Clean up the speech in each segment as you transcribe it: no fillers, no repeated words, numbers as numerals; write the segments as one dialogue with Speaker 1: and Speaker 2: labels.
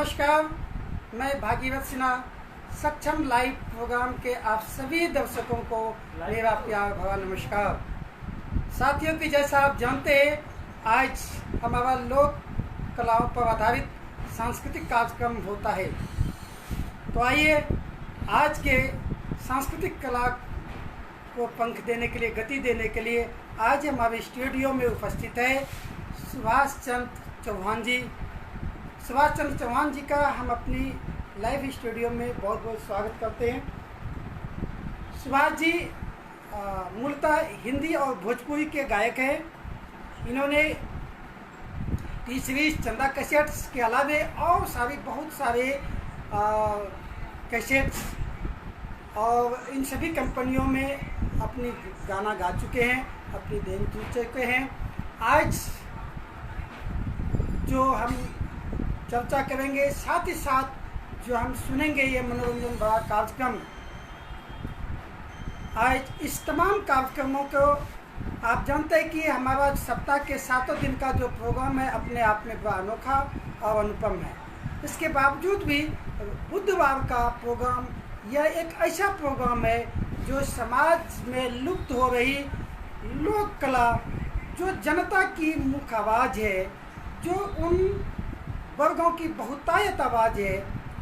Speaker 1: नमस्कार, मैं भागीरथ सिन्हा सक्षम लाइव प्रोग्राम के आप सभी दर्शकों को मेरा प्यार भरा नमस्कार। साथियों की जैसा आप जानते हैं, आज हमारा लोक कलाओं पर आधारित सांस्कृतिक कार्यक्रम होता है। तो आइए आज के सांस्कृतिक कला को पंख देने के लिए, गति देने के लिए आज हमारे स्टूडियो में उपस्थित है सुभाष चंद्र चौहान जी। सुभाष चंद्र चौहान जी का हम अपनी लाइव स्टूडियो में बहुत बहुत स्वागत करते हैं। सुभाष जी मूलतः हिंदी और भोजपुरी के गायक हैं। इन्होंने टी सीरीज, चंदा कैसेट्स के अलावे और बहुत सारे कैसेट्स और इन सभी कंपनियों में अपनी गाना गा चुके हैं, अपनी देन दे चुके हैं। आज जो हम चर्चा करेंगे, साथ ही साथ जो हम सुनेंगे, ये मनोरंजन भरा कार्यक्रम। आज इस तमाम कार्यक्रमों को आप जानते हैं कि हमारा सप्ताह के 7 दिन का जो प्रोग्राम है अपने आप में बड़ा अनोखा और अनुपम है। इसके बावजूद भी बुधवार का प्रोग्राम यह एक ऐसा प्रोग्राम है जो समाज में लुप्त हो रही लोक कला, जो जनता की मुख्य आवाज़ है, जो उन वर्गों की बहुतायत आवाज़ है,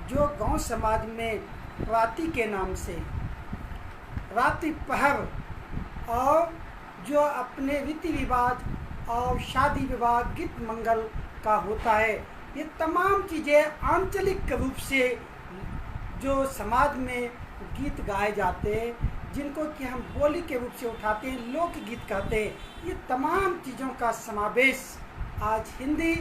Speaker 1: जो गांव समाज में राती के नाम से, राती पहर और जो अपने रीति रिवाज और शादी विवाह, गीत मंगल का होता है। ये तमाम चीज़ें आंचलिक रूप से जो समाज में गीत गाए जाते हैं, जिनको कि हम बोली के रूप से उठाते हैं, लोकगीत कहते हैं, ये तमाम चीज़ों का समावेश आज हिंदी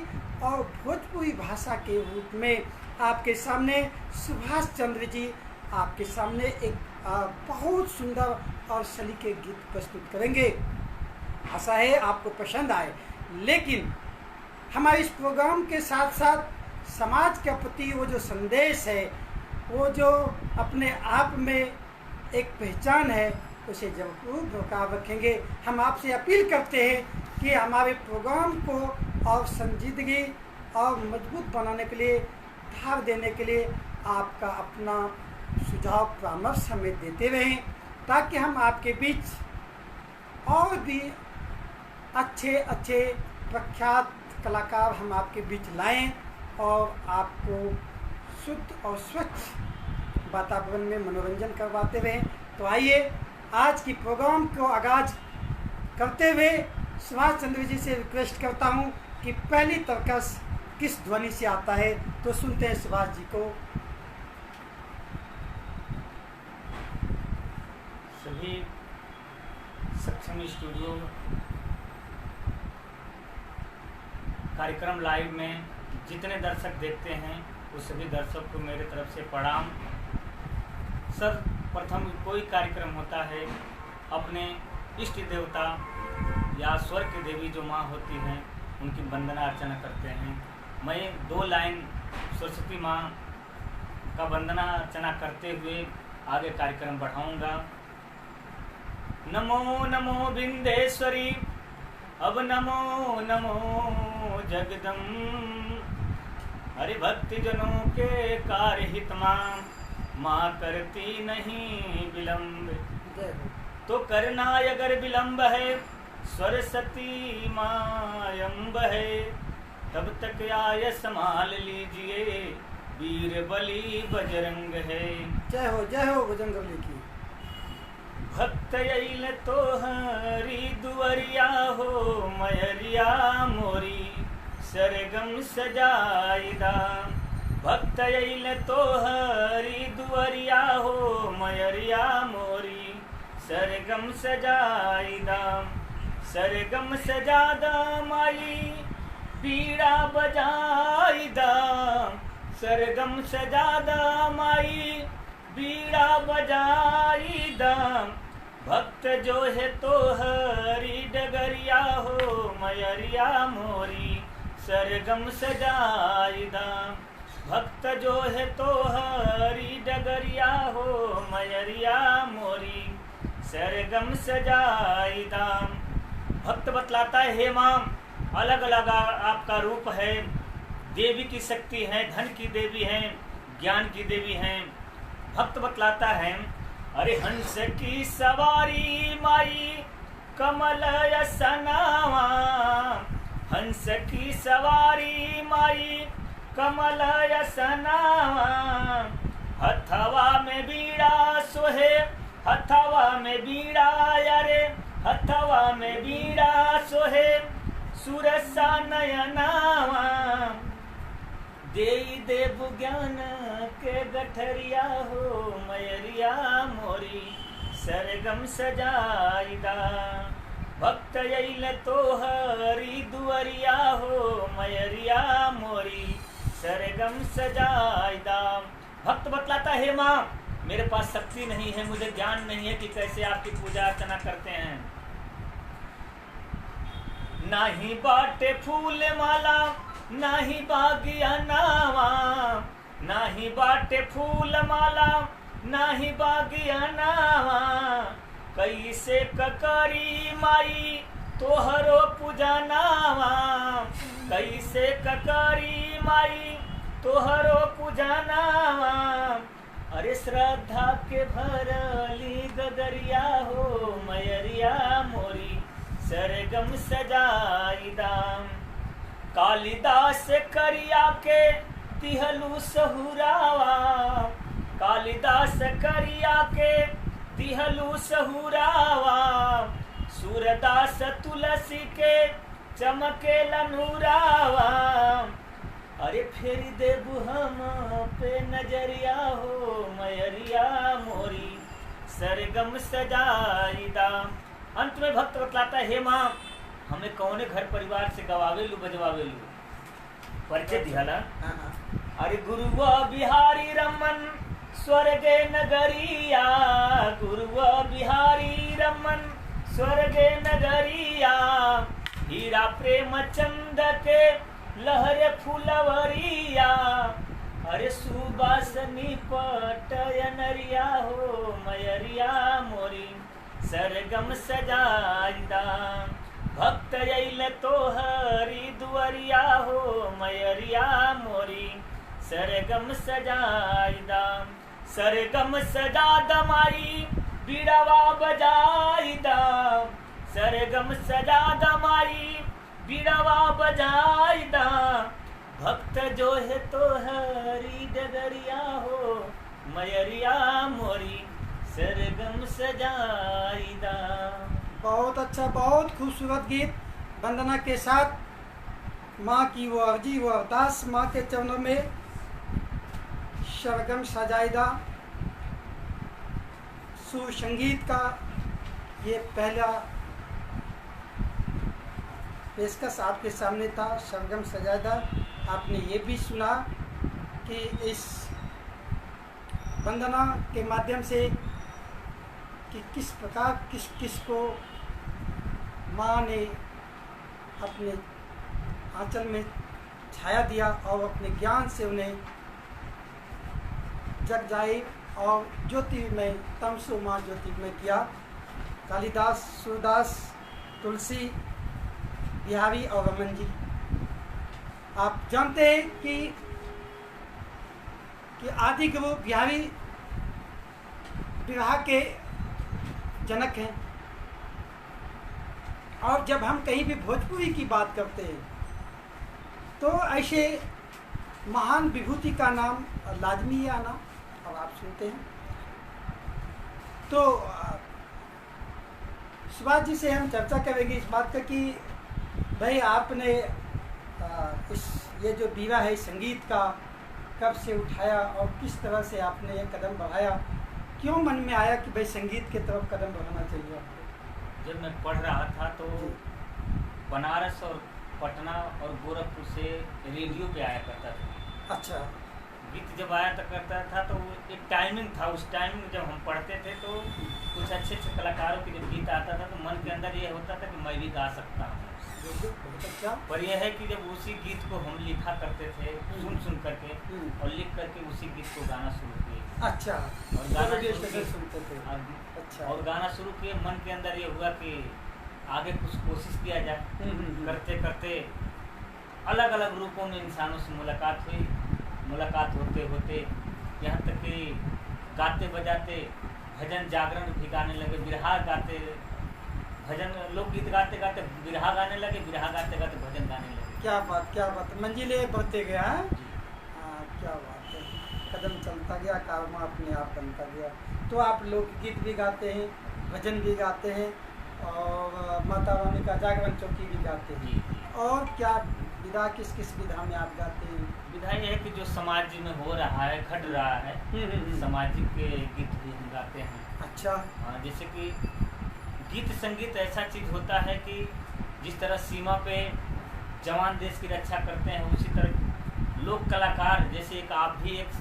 Speaker 1: और भोजपुरी भाषा के रूप में आपके सामने सुभाष चंद्र जी आपके सामने एक बहुत सुंदर और सलीके गीत प्रस्तुत करेंगे। आशा है आपको पसंद आए। लेकिन हमारे इस प्रोग्राम के साथ साथ समाज के प्रति वो जो संदेश है, वो जो अपने आप में एक पहचान है, उसे जरूर बरकरार रखेंगे। हम आपसे अपील करते हैं कि हमारे प्रोग्राम को और संजीदगी और मजबूत बनाने के लिए, धार देने के लिए आपका अपना सुझाव परामर्श हमें देते रहें, ताकि हम आपके बीच और भी अच्छे अच्छे प्रख्यात कलाकार हम आपके बीच लाएं और आपको शुद्ध और स्वच्छ वातावरण में मनोरंजन करवाते रहें। तो आइए आज की प्रोग्राम को आगाज करते हुए सुभाष चंद्र जी से रिक्वेस्ट करता हूं कि पहली तरकस किस ध्वनि से आता है, तो सुनते हैं सुभाष जी को।
Speaker 2: सभी सक्षम स्टूडियो कार्यक्रम लाइव में जितने दर्शक देखते हैं, उस सभी दर्शक को मेरे तरफ से प्रणाम। सर, प्रथम कोई कार्यक्रम होता है, अपने इष्ट देवता या स्वर्ग की देवी जो माँ होती हैं, उनकी वंदना अर्चना करते हैं। मैं 2 लाइन सरस्वती माँ का वंदना अर्चना करते हुए आगे कार्यक्रम बढ़ाऊंगा। नमो नमो विंध्येश्वरी, अब नमो नमो जगदम्ब। हरि भक्ति जनों के कार्य हित माँ करती नहीं विलंब। तो करना अगर विलंब है, सरस्वती मायम्ब है, तब तक आय संभाल लीजिए, वीर बली बजरंग है।
Speaker 1: जय हो बजरंगबली की।
Speaker 2: भक्त अइल तो हरी दुअरिया हो, मयरिया मोरी सरगम सजाइदा। भक्त अइल तो हरी दुअरिया हो, मयरिया मोरी सरगम सजाइदा। सरगम सजादा माई बीड़ा बजाइदा। सरगम सजादा माई बीड़ा बजाइदा। भक्त जो है तो हरी डगरिया हो, मयरिया मोरी सरगम सजाइदा। भक्त जो है तो हरी डगरिया हो, मयरिया मोरी सरगम सजाइदा। भक्त बतलाता है, हे माँ, अलग अलग आपका रूप है, देवी की शक्ति है, धन की देवी है, ज्ञान की देवी है। भक्त बतलाता है, अरे हंस की सवारी माई कमल यसनावा, हंस की सवारी माई कमल यसनावा, हथवा में बीड़ा सोहे, हथवा में बीड़ा यारे, हथवा में बीड़ा सोहे, सुरसा नयनावा, देई देव ज्ञान के गठरिया हो, मयरिया मोरी सरगम सजाइदा, भक्त अइल तोहरी दुअरिया हो, मयरिया मोरी सरगम सजाइदा। भक्त बतलाता है, माँ मेरे पास शक्ति नहीं है, मुझे ज्ञान नहीं है कि कैसे आपकी पूजा अर्चना करते हैं। नाही बाटे फूल माला, नाही बागिया नावा, नाही बाटे फूल माला, नाही बागिया नावा, कैसे ककरी माई तोहरो पूजा नावा, कैसे ककरी माई तोहरो पूजा नावा, अरे श्रद्धा के भरली गगरिया हो, मयरिया मोरी सरगम सजाइदा, कालिदास करिया के दिहलू सहुरावा, कालिदास करिया के दिहलू सहुरावा, सूरदास तुलसी के चमके लनूरावा, अरे फेर देबू हम पे नजरिया हो, मयरिया मोरी सरगम सजाइदा। अंत में भक्त बतलाता है, माँ हमें कौने घर परिवार से गवावेलू बजवावेलू, परिचय दिहला। अरे गुरुआ बिहारी रमन स्वर्गे नगरिया, गुरुआ बिहारी रमन स्वर्गे नगरिया, हीरा प्रेम चंद के लहरे फुलवरिया, अरे सुबासनी पटयनरिया हो, मयरिया मोरी सरगम सजाइदा, भक्त अइल तोहरी दुअरिया हो, मयरिया मोरी सरगम सजाइदा, सरगम सजादा माई बीड़ावा बजाइदा, सरगम सजादा माई बीड़ावा बजाइदा, भक्त जो है तोहरी डगरिया हो, मयरिया मोरी सरगम सजाइदा।
Speaker 1: बहुत अच्छा, बहुत खूबसूरत गीत वंदना के साथ माँ की वो अर्जी, वो अरदास माँ के चरणों में सरगम सजाइदा। सुर संगीत का ये पहला पेशकश आपके सामने था, सरगम सजाइदा। आपने ये भी सुना कि इस वंदना के माध्यम से कि किस प्रकार किस को माँ ने अपने आंचल में छाया दिया और अपने ज्ञान से उन्हें जग जाए और ज्योतिर्मय तमसो माँ ज्योतिर्मय किया। कालिदास, सूरदास, तुलसी, बिहारी और रमन जी, आप जानते हैं कि आदि गुरु बिहारी विवाह के जनक हैं। और जब हम कहीं भी भोजपुरी की बात करते हैं तो ऐसे महान विभूति का नाम लाजमी है आना, और आप सुनते हैं। तो सुभाष जी से हम चर्चा करेंगे इस बात का कि भाई आपने ये जो बीड़ा है संगीत का कब से उठाया और किस तरह से आपने ये कदम बढ़ाया, क्यों मन में आया कि भाई संगीत की तरफ कदम बढ़ाना चाहिए आपको?
Speaker 2: जब मैं पढ़ रहा था तो बनारस और पटना और गोरखपुर से रेडियो पे आया करता था।
Speaker 1: अच्छा।
Speaker 2: गीत जब आया करता था तो एक टाइमिंग था, उस टाइम में जब हम पढ़ते थे तो कुछ अच्छे अच्छे कलाकारों के जब गीत आता था तो मन के अंदर ये होता था कि मैं भी गा सकता हूँ।
Speaker 1: बहुत अच्छा।
Speaker 2: पर यह है कि जब उसी गीत को हम लिखा करते थे सुन करके और लिख करके उसी गीत को गाना शुरू किए।
Speaker 1: अच्छा।
Speaker 2: और गाना
Speaker 1: सुनते थे।
Speaker 2: अच्छा। और गाना शुरू किए, मन के अंदर ये हुआ कि आगे कुछ कोशिश किया जाए। करते करते अलग अलग रूपों में इंसानों से मुलाकात हुई। मुलाकात होते होते यहाँ तक कि गाते बजाते भजन जागरण भी गाने लगे, बिरहा गाते, भजन लोकगीत गाते गाते बिरहा गाने लगे, बिरहा गाते गाते भजन गाने लगे।
Speaker 1: क्या बात, मंजिले बढ़ते गया है। हाँ, क्या बात है, कदम चलता गया, कारवां अपने आप बनता गया। तो आप लोकगीत भी गाते हैं, भजन भी गाते हैं और माता रानी का जागरण चौकी भी गाते हैं।
Speaker 2: जी।
Speaker 1: और क्या विधा, किस किस विधा में आप गाते हैं?
Speaker 2: विधा यह है कि जो समाज में हो रहा है, घट रहा है, सामाजिक गीत भी हम गाते हैं।
Speaker 1: अच्छा।
Speaker 2: हाँ, जैसे कि गीत संगीत ऐसा चीज़ होता है कि जिस तरह सीमा पे जवान देश की रक्षा करते हैं, उसी तरह लोक कलाकार जैसे एक आप भी एक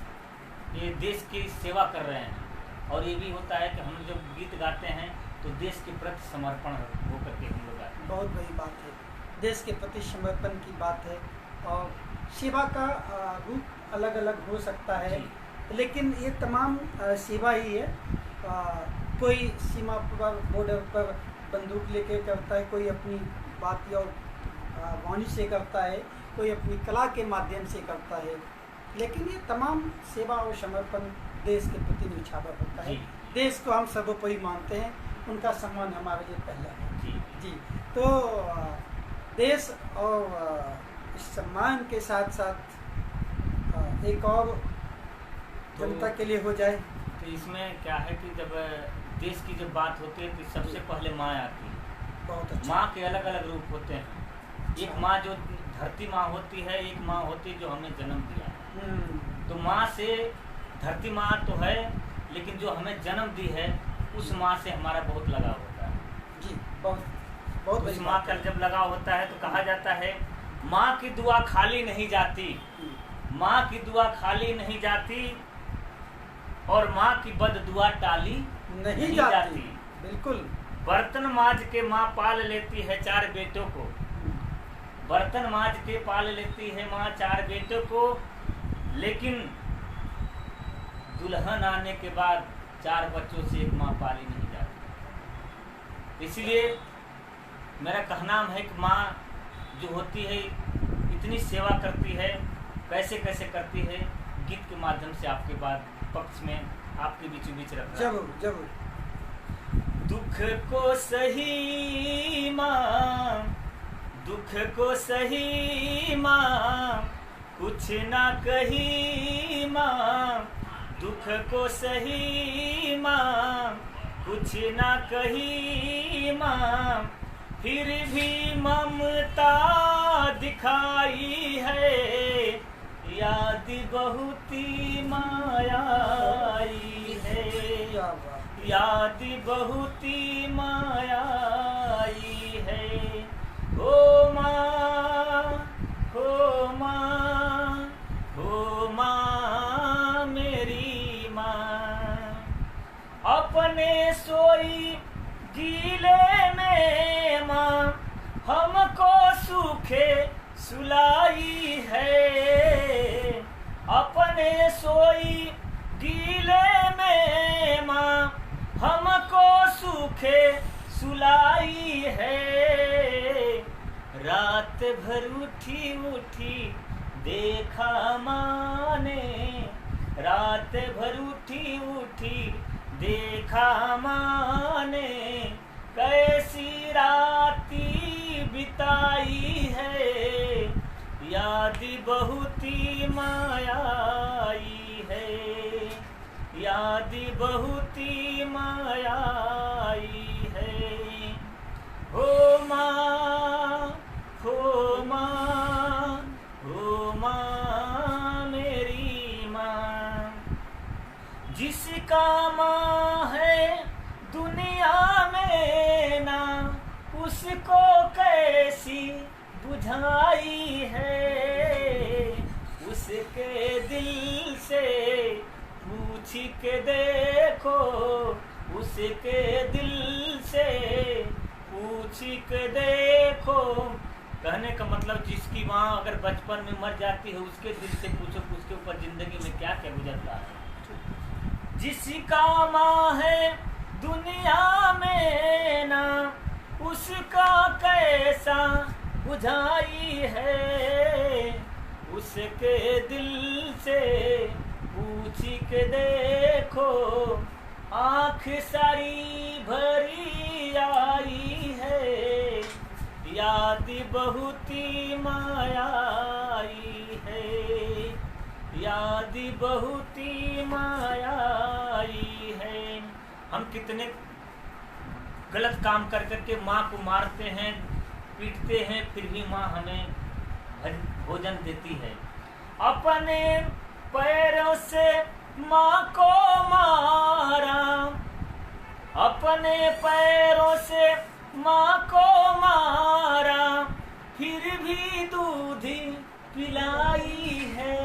Speaker 2: ये देश की सेवा कर रहे हैं। और ये भी होता है कि हम जब गीत गाते हैं तो देश के प्रति समर्पण होकर के हम लोग गाते हैं।
Speaker 1: बहुत बड़ी बात है, देश के प्रति समर्पण की बात है। और सेवा का रूप अलग अलग हो सकता है, लेकिन ये तमाम सेवा ही है। कोई सीमा पर, बॉर्डर पर बंदूक लेके करता है, कोई अपनी बात और वाणी से करता है, कोई अपनी कला के माध्यम से करता है। लेकिन ये तमाम सेवा और समर्पण देश के प्रति निछावर होता है। देश को हम सर्वोपरि मानते हैं, उनका सम्मान हमारे लिए पहला है। जी। तो देश और इस सम्मान के साथ साथ एक और जनता के लिए हो जाए।
Speaker 2: तो इसमें क्या है कि जब देश की जब बात होती है तो सबसे पहले माँ आती है।
Speaker 1: बहुत अच्छा।
Speaker 2: माँ के अलग अलग रूप होते हैं। एक माँ जो धरती माँ होती है, एक माँ होती है जो हमें जन्म दिया है। तो माँ से, धरती माँ तो है, लेकिन जो हमें जन्म दी है उस माँ से हमारा बहुत लगाव होता है।
Speaker 1: जी, बहुत
Speaker 2: उस माँ का जब लगाव होता है तो कहा जाता है माँ की दुआ खाली नहीं जाती, माँ की दुआ खाली नहीं जाती और माँ की बद दुआ टाली नहीं जाती।
Speaker 1: बिल्कुल।
Speaker 2: बर्तन माज के माँ पाल लेती है 4 बेटों को, बर्तन माज के पाल लेती है माँ 4 बेटों को, लेकिन दुल्हन आने के बाद 4 बच्चों से एक माँ पाली नहीं जाती। इसलिए मेरा कहना है कि माँ जो होती है इतनी सेवा करती है, कैसे कैसे करती है, गीत के माध्यम से आपके बाद पक्ष में आपके बीचों बीच रख रहा हूं।
Speaker 1: जरूर।
Speaker 2: दुख को सही माँ, दुख को सही माँ, कुछ ना कही माँ, दुख को सही माँ, कुछ ना कही माँ, फिर भी ममता दिखाई है, याद बहुत मायाई है, याद बहुत मायाई है। ओ माँ, हो माँ, हो माँ मेरी माँ, अपने सोई गीले में माँ हमको सूखे सुलाई है, अपने सोई गीले में माँ हमको सूखे सुलाई है। रात भर उठी उठी देखा माँ ने, रात भर उठी उठी देखा माँ ने, कैसी राती बिताई है, याद बहुत मायाई है, याद बहुत मायाई है। हो माँ, हो माँ, हो माँ मेरी माँ, जिसका माँ है दुनिया में ना, उसको कैसी बुझाई है, उसके दिल से पूछ के देखो, उसके दिल से पूछ के देखो। कहने का मतलब जिसकी माँ अगर बचपन में मर जाती है उसके दिल से पूछो उसके ऊपर जिंदगी में क्या क्या गुजरता है। जिसका माँ है दुनिया में ना, उसका कैसा बुझाई है, उसके दिल से पूछ के देखो, आँख सारी भरी आई है, याद बहुत मायाई है, याद बहुत मायाई है। हम कितने गलत काम कर करके माँ को मारते हैं, पीटते हैं, फिर भी माँ हमें भोजन देती है। अपने पैरों से माँ को मारा, अपने पैरों से माँ को मारा, फिर भी दूध पिलाई है।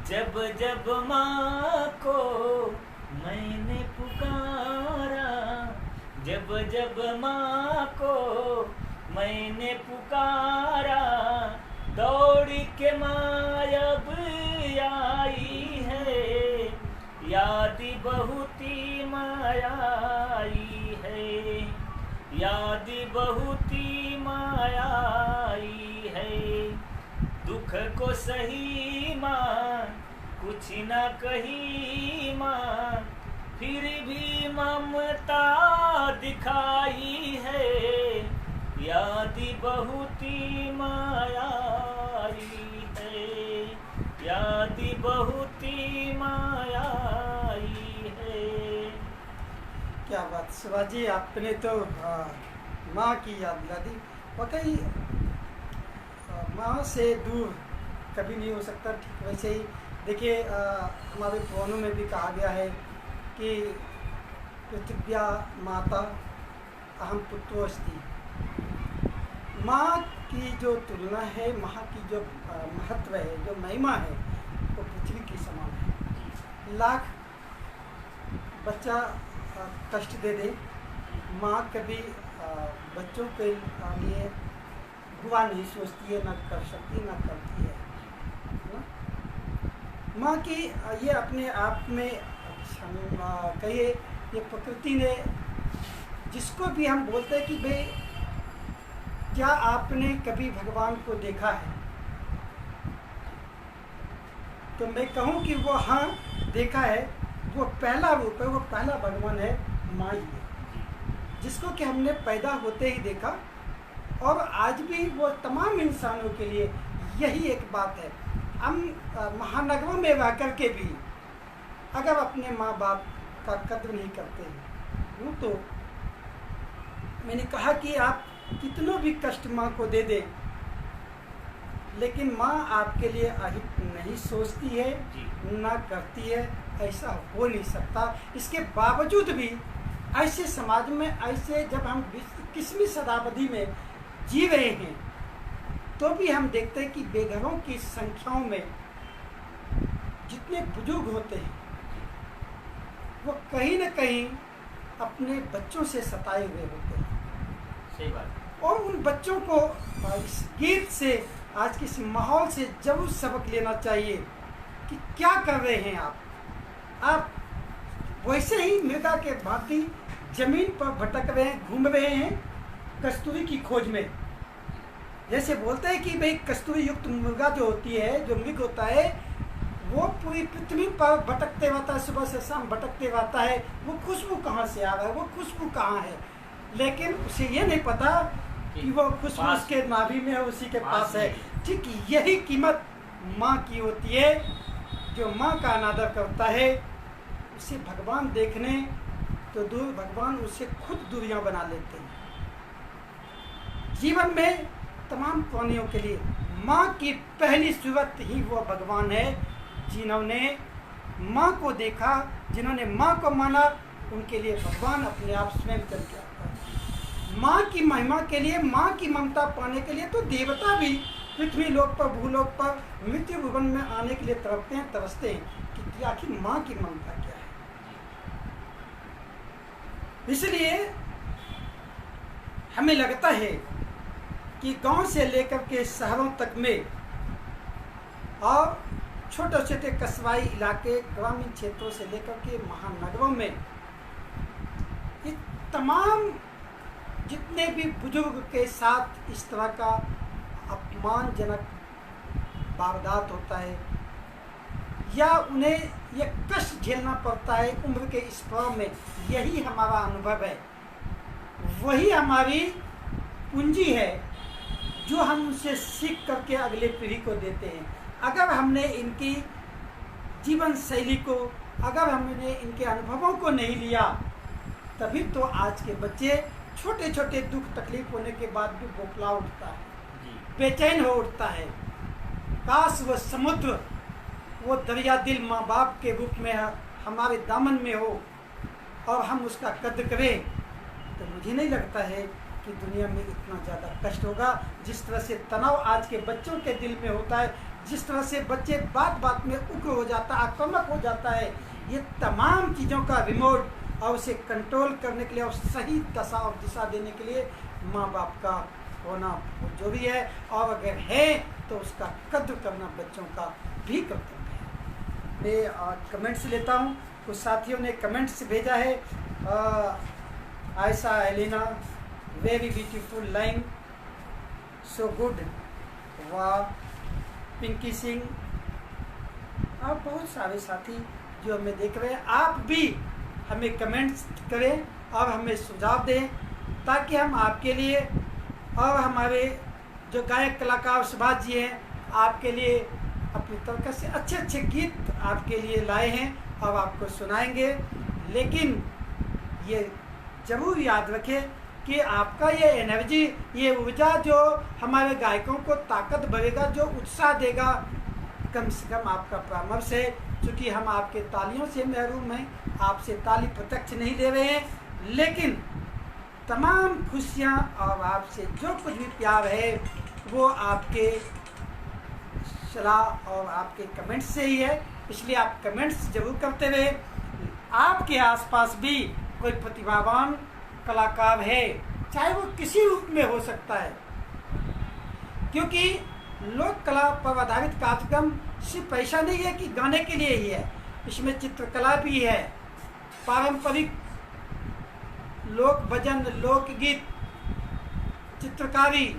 Speaker 2: जब जब माँ को मैंने पुकारा, जब जब माँ को मैंने पुकारा, दौड़ के माँ अब आई है, याद बहुत मायाई है, याद बहुत मायाई है। दुख को सही माँ कुछ न कही माँ, फिर भी ममता दिखाई है, याद बहुत मायाई है, याद बहुत मायाई है।
Speaker 1: क्या बात शिवाजी, आपने तो माँ की याद दिला दी। वाकई माँ से दूर कभी नहीं हो सकता। ठीक वैसे ही देखिए, हमारे पुराणों में भी कहा गया है कि पृथिव्या माता अहम पुत्रोऽस्ति। माँ की जो तुलना है, माँ की जो महत्व है, जो महिमा है, वो पृथ्वी के समान है। लाख बच्चा कष्ट दे दे, माँ कभी बच्चों के लिए बुरा नहीं सोचती है, न कर सकती, न करती है ना? माँ की ये अपने आप में कहिए, ये प्रकृति ने, जिसको भी हम बोलते हैं कि भाई क्या आपने कभी भगवान को देखा है, तो मैं कहूँ कि वो हाँ देखा है। वो पहला रूप है, वो पहला भगवान है, माँ ही है, जिसको कि हमने पैदा होते ही देखा। और आज भी वो तमाम इंसानों के लिए यही एक बात है। हम महानगरों में रह कर के भी अगर अपने माँ बाप का कद्र नहीं करते हैं, यूँ तो मैंने कहा कि आप कितनों भी कष्ट माँ को दे दें, लेकिन माँ आपके लिए अहित नहीं सोचती है, ना करती है, ऐसा हो नहीं सकता। इसके बावजूद भी ऐसे समाज में, ऐसे जब हम 21वीं शताब्दी में जी रहे हैं, तो भी हम देखते हैं कि बेघरों की संख्याओं में जितने बुजुर्ग होते हैं, वो कहीं न कहीं अपने बच्चों से सताए हुए होते हैं।
Speaker 2: सही बात।
Speaker 1: और उन बच्चों को इस गीत से, आज के इस माहौल से जरूर सबक लेना चाहिए कि क्या कर रहे हैं आप वैसे ही मृगा के भांति जमीन पर भटक रहे हैं, घूम रहे हैं कस्तूरी की खोज में। जैसे बोलते हैं कि भाई कस्तूरी युक्त मुर्गा जो होती है, जो मृग होता है, वो पूरी पृथ्वी पर भटकते रहता है, सुबह से शाम भटकते रहता है। वो खुशबू कहाँ से आ रहा है, वो खुशबू कहाँ है, लेकिन उसे ये नहीं पता कि वो खुशबू उसके नाभि में है, उसी के पास है। ठीक यही कीमत माँ की होती है। जो माँ का अनादर करता है, उसे भगवान देखने तो दूर, भगवान उसे खुद दूरियां बना लेते हैं। जीवन में तमाम प्राणियों के लिए माँ की पहली सूरत ही वो भगवान है। जिन्होंने माँ को देखा, जिन्होंने माँ को माना, उनके लिए भगवान अपने आप स्वयं चल के आता है। माँ की महिमा के लिए, माँ की ममता पाने के लिए तो देवता भी पृथ्वी लोक पर, भूलोक पर, मृत्यु भुवन में आने के लिए तड़पते हैं, तरसते हैं कि आखिर माँ की ममता क्या है। इसलिए हमें लगता है कि गांव से लेकर के शहरों तक में और छोटे छोटे कस्बाई इलाके, ग्रामीण क्षेत्रों से लेकर के महानगरों में, ये तमाम जितने भी बुजुर्ग के साथ इस तरह का अपमानजनक वारदात होता है या उन्हें ये कष्ट झेलना पड़ता है उम्र के इस पड़ाव में, यही हमारा अनुभव है, वही हमारी पूंजी है जो हम उनसे सीख करके अगले पीढ़ी को देते हैं। अगर हमने इनकी जीवन शैली को, अगर हमने इनके अनुभवों को नहीं लिया, तभी तो आज के बच्चे छोटे छोटे दुख तकलीफ होने के बाद भी बौखला उठता है, बेचैन हो उठता है। काश वह समुद्र, वो दरिया दिल माँ बाप के रूप में हमारे दामन में हो और हम उसका कद्र करें, तो मुझे नहीं लगता है कि दुनिया में इतना ज़्यादा कष्ट होगा। जिस तरह से तनाव आज के बच्चों के दिल में होता है, जिस तरह से बच्चे बात बात में उग्र हो जाता, आक्रामक हो जाता है, ये तमाम चीज़ों का रिमोट और उसे कंट्रोल करने के लिए और सही दशा और दिशा देने के लिए माँ बाप का होना बहुत जरूरी है। और अगर है तो उसका कद्र करना बच्चों का भी कर्तव्य है। मैं कमेंट्स लेता हूँ। कुछ साथियों ने कमेंट्स भेजा है। Ayesha Alina, very beautiful line, so good, वाह। पिंकी सिंह और बहुत सारे साथी जो हमें देख रहे हैं, आप भी हमें कमेंट्स करें और हमें सुझाव दें ताकि हम आपके लिए और हमारे जो गायक कलाकार सुभाष जी हैं आपके लिए अपनी तरह से अच्छे अच्छे गीत आपके लिए लाए हैं और आपको सुनाएंगे। लेकिन ये ज़रूर याद रखें कि आपका ये एनर्जी, ये ऊर्जा जो हमारे गायकों को ताकत भरेगा, जो उत्साह देगा, कम से कम आपका परामर्श है। क्योंकि हम आपके तालियों से महरूम हैं, आपसे ताली प्रत्यक्ष नहीं दे रहे हैं, लेकिन तमाम खुशियाँ और आपसे जो कुछ भी प्यार है वो आपके सलाह और आपके कमेंट्स से ही है। इसलिए आप कमेंट्स जरूर करते रहे। आपके आसपास भी कोई प्रतिभावान कलाकार है, चाहे वो किसी रूप में हो सकता है, क्योंकि लोक कला पर आधारित कार्यक्रम सिर्फ ऐसा नहीं है कि गाने के लिए ही है, इसमें चित्रकला भी है, पारंपरिक लोक भजन, लोकगीत, चित्रकारी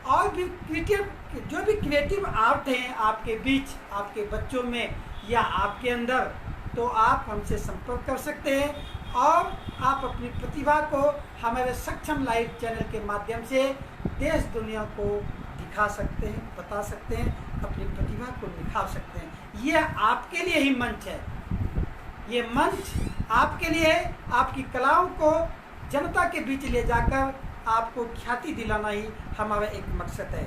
Speaker 1: और भी क्रिएटिव, जो भी क्रिएटिव आर्ट हैं आपके बीच, आपके बच्चों में या आपके अंदर, तो आप हमसे संपर्क कर सकते हैं और आप अपनी प्रतिभा को हमारे सक्षम लाइव चैनल के माध्यम से देश दुनिया को दिखा सकते हैं, बता सकते हैं, अपनी प्रतिभा को निखार सकते हैं। ये आपके लिए ही मंच है, ये मंच आपके लिए है। आपकी कलाओं को जनता के बीच ले जाकर आपको ख्याति दिलाना ही हमारा एक मकसद है।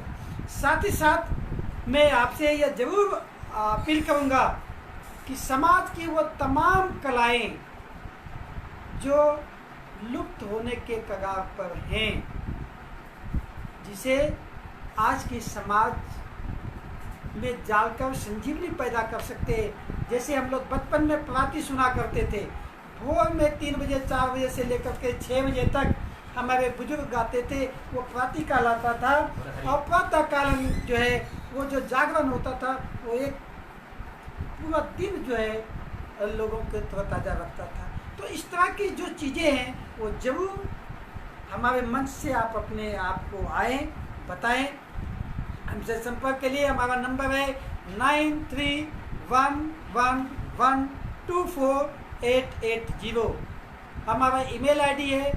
Speaker 1: साथ ही साथ मैं आपसे यह जरूर अपील करूँगा कि समाज की वो तमाम कलाएं जो लुप्त होने के कगार पर हैं, जिसे आज की समाज में जालकर संजीवनी पैदा कर सकते हैं। जैसे हम लोग बचपन में प्रातः सुना करते थे, भोर में 3 बजे 4 बजे से लेकर के 6 बजे तक हमारे बुजुर्ग गाते थे, वो प्रातः काल आता था। और प्रातः काल जो है वो जो जागरण होता था वो एक पूरा दिन जो है लोगों को तरोताज़ा रखता था। तो इस तरह की जो चीज़ें हैं वो जरूर हमारे मंच से आप अपने आप को आएँ, बताएं। हमसे संपर्क के लिए हमारा नंबर है 9311124880। हमारा ईमेल आईडी है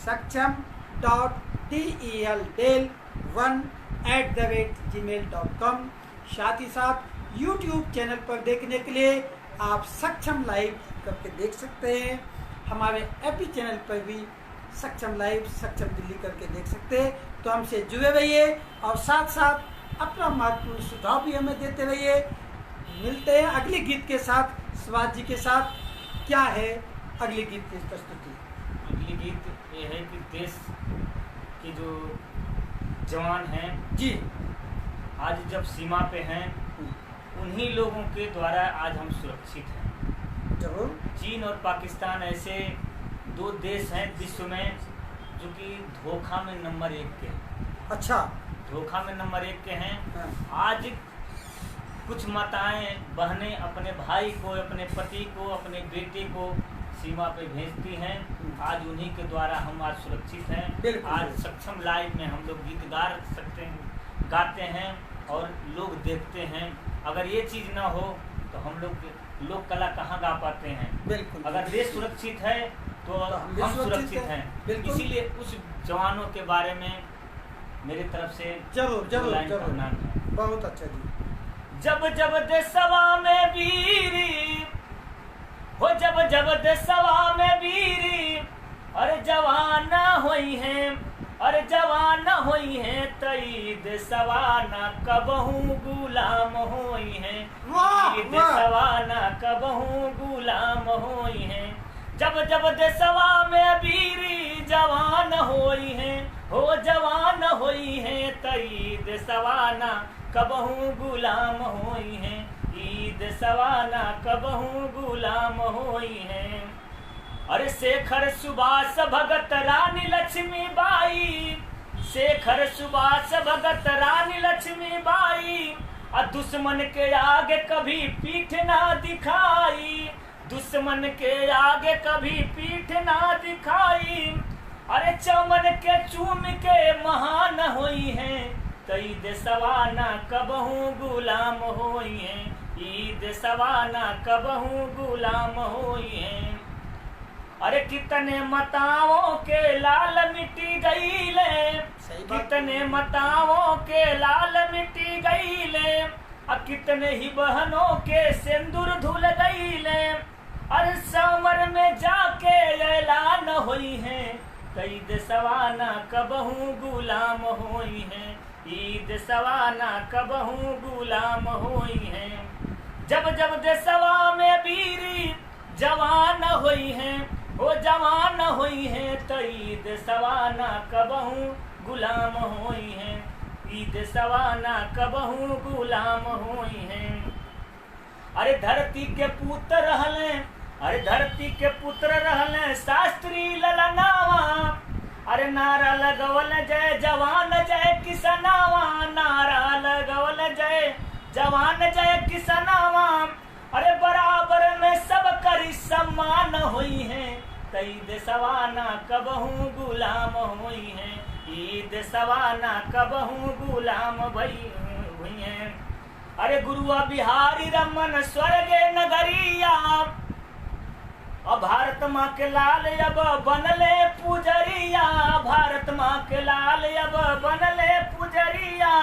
Speaker 1: saksham.del1@gmail.com। साथ ही साथ YouTube चैनल पर देखने के लिए आप सक्षम लाइव करके देख सकते हैं। हमारे एपी चैनल पर भी सक्षम लाइव, सक्षम दिल्ली करके देख सकते हैं। तो हमसे जुड़े रहिए और साथ साथ अपना महत्वपूर्ण सुझाव भी हमें देते रहिए। मिलते हैं अगले गीत के साथ, सुभाष जी के साथ। क्या है अगले गीत की प्रस्तुति?
Speaker 2: अगली गीत ये है कि देश के जो जवान हैं
Speaker 1: जी,
Speaker 2: आज जब सीमा पे हैं, उन्हीं लोगों के द्वारा आज हम सुरक्षित हैं।
Speaker 1: जरूर।
Speaker 2: चीन और पाकिस्तान ऐसे 2 देश हैं विश्व में जो कि धोखा में नंबर 1 के हैं।
Speaker 1: अच्छा।
Speaker 2: धोखा में नंबर 1 के हैं।
Speaker 1: हाँ।
Speaker 2: आज कुछ माताएं बहनें अपने भाई को, अपने पति को, अपने बेटे को सीमा पे भेजती हैं। आज उन्हीं के द्वारा हम आज सुरक्षित हैं। आज सक्षम लाइव में हम लोग गीत गा सकते हैं, गाते हैं और लोग देखते हैं। अगर ये चीज़ ना हो तो हम लोग कला कहाँ गा पाते हैं।
Speaker 1: बिल्कुल।
Speaker 2: अगर देश सुरक्षित है तो हम सुरक्षित हैं। इसीलिए उस जवानों के बारे में मेरी तरफ से
Speaker 1: जरूर
Speaker 2: करना है।
Speaker 1: बहुत अच्छा जी।
Speaker 2: जब जब देशवा में वीरी हो, जब जब देशवा में वीरी, अरे जवान होई हैं, अरे जवान होई हैं, तई देशवा न कबहू गुलाम होई हैं। देशवा न कबहू गुलाम होई हैं। जब जब देशवा में वीरी जवान होई हैं, हो जवान होई हैं, तई देशवा न कबहू गुलाम होई हैं। ईद सवाना कबहू गुलाम होई हैं। अरे शेखर सुभाष भगत रानी लक्ष्मी बाई, शेखर सुभाष भगत रानी लक्ष्मी बाई, दुश्मन के आगे कभी पीठ ना दिखाई, दुश्मन के आगे कभी पीठ ना दिखाई। अरे चमन के चूम के महान होई हैं, तई देशवा न कबहू गुलाम होई हैं। ईद सवाना कबहू गुलाम होई हैं। अरे कितने मताओं के लाल मिटी गईले, कितने मताओं के लाल मिटी गईले, कितने ही बहनों के सिंदूर धुल गईले। अरे समर में जाके ऐलान होई हैं, कई देशवाना कबहू गुलाम होई हैं। ईद सवाना कबहू गुलाम होई हैं। जब जब देशवा में वीरी जवान होई हैं, वो जवान होई हैं, तो ईद सवाना कबहू गुलाम होई हैं। ईद सवाना कबहू गुलाम होई हैं। अरे धरती के पुत्र रहले, अरे धरती के पुत्र रहले शास्त्री ललनावा। अरे नारा लगवल जय जवान जय किसनावा, नारा लगवल जय जवान जय किसनावा। अरे बराबर में सब करी सम्मान हुई हैं, कई देशवाना कबहू गुलाम हुई हैं। ईद सवाना कबहू गुलाम भई हुई हैं। अरे गुरुआ बिहारी रमन स्वर्ग नगरिया, अब भारत माँ के लाल अब बनले पुजरिया, भारत माँ के लाल अब बनले पुजरिया।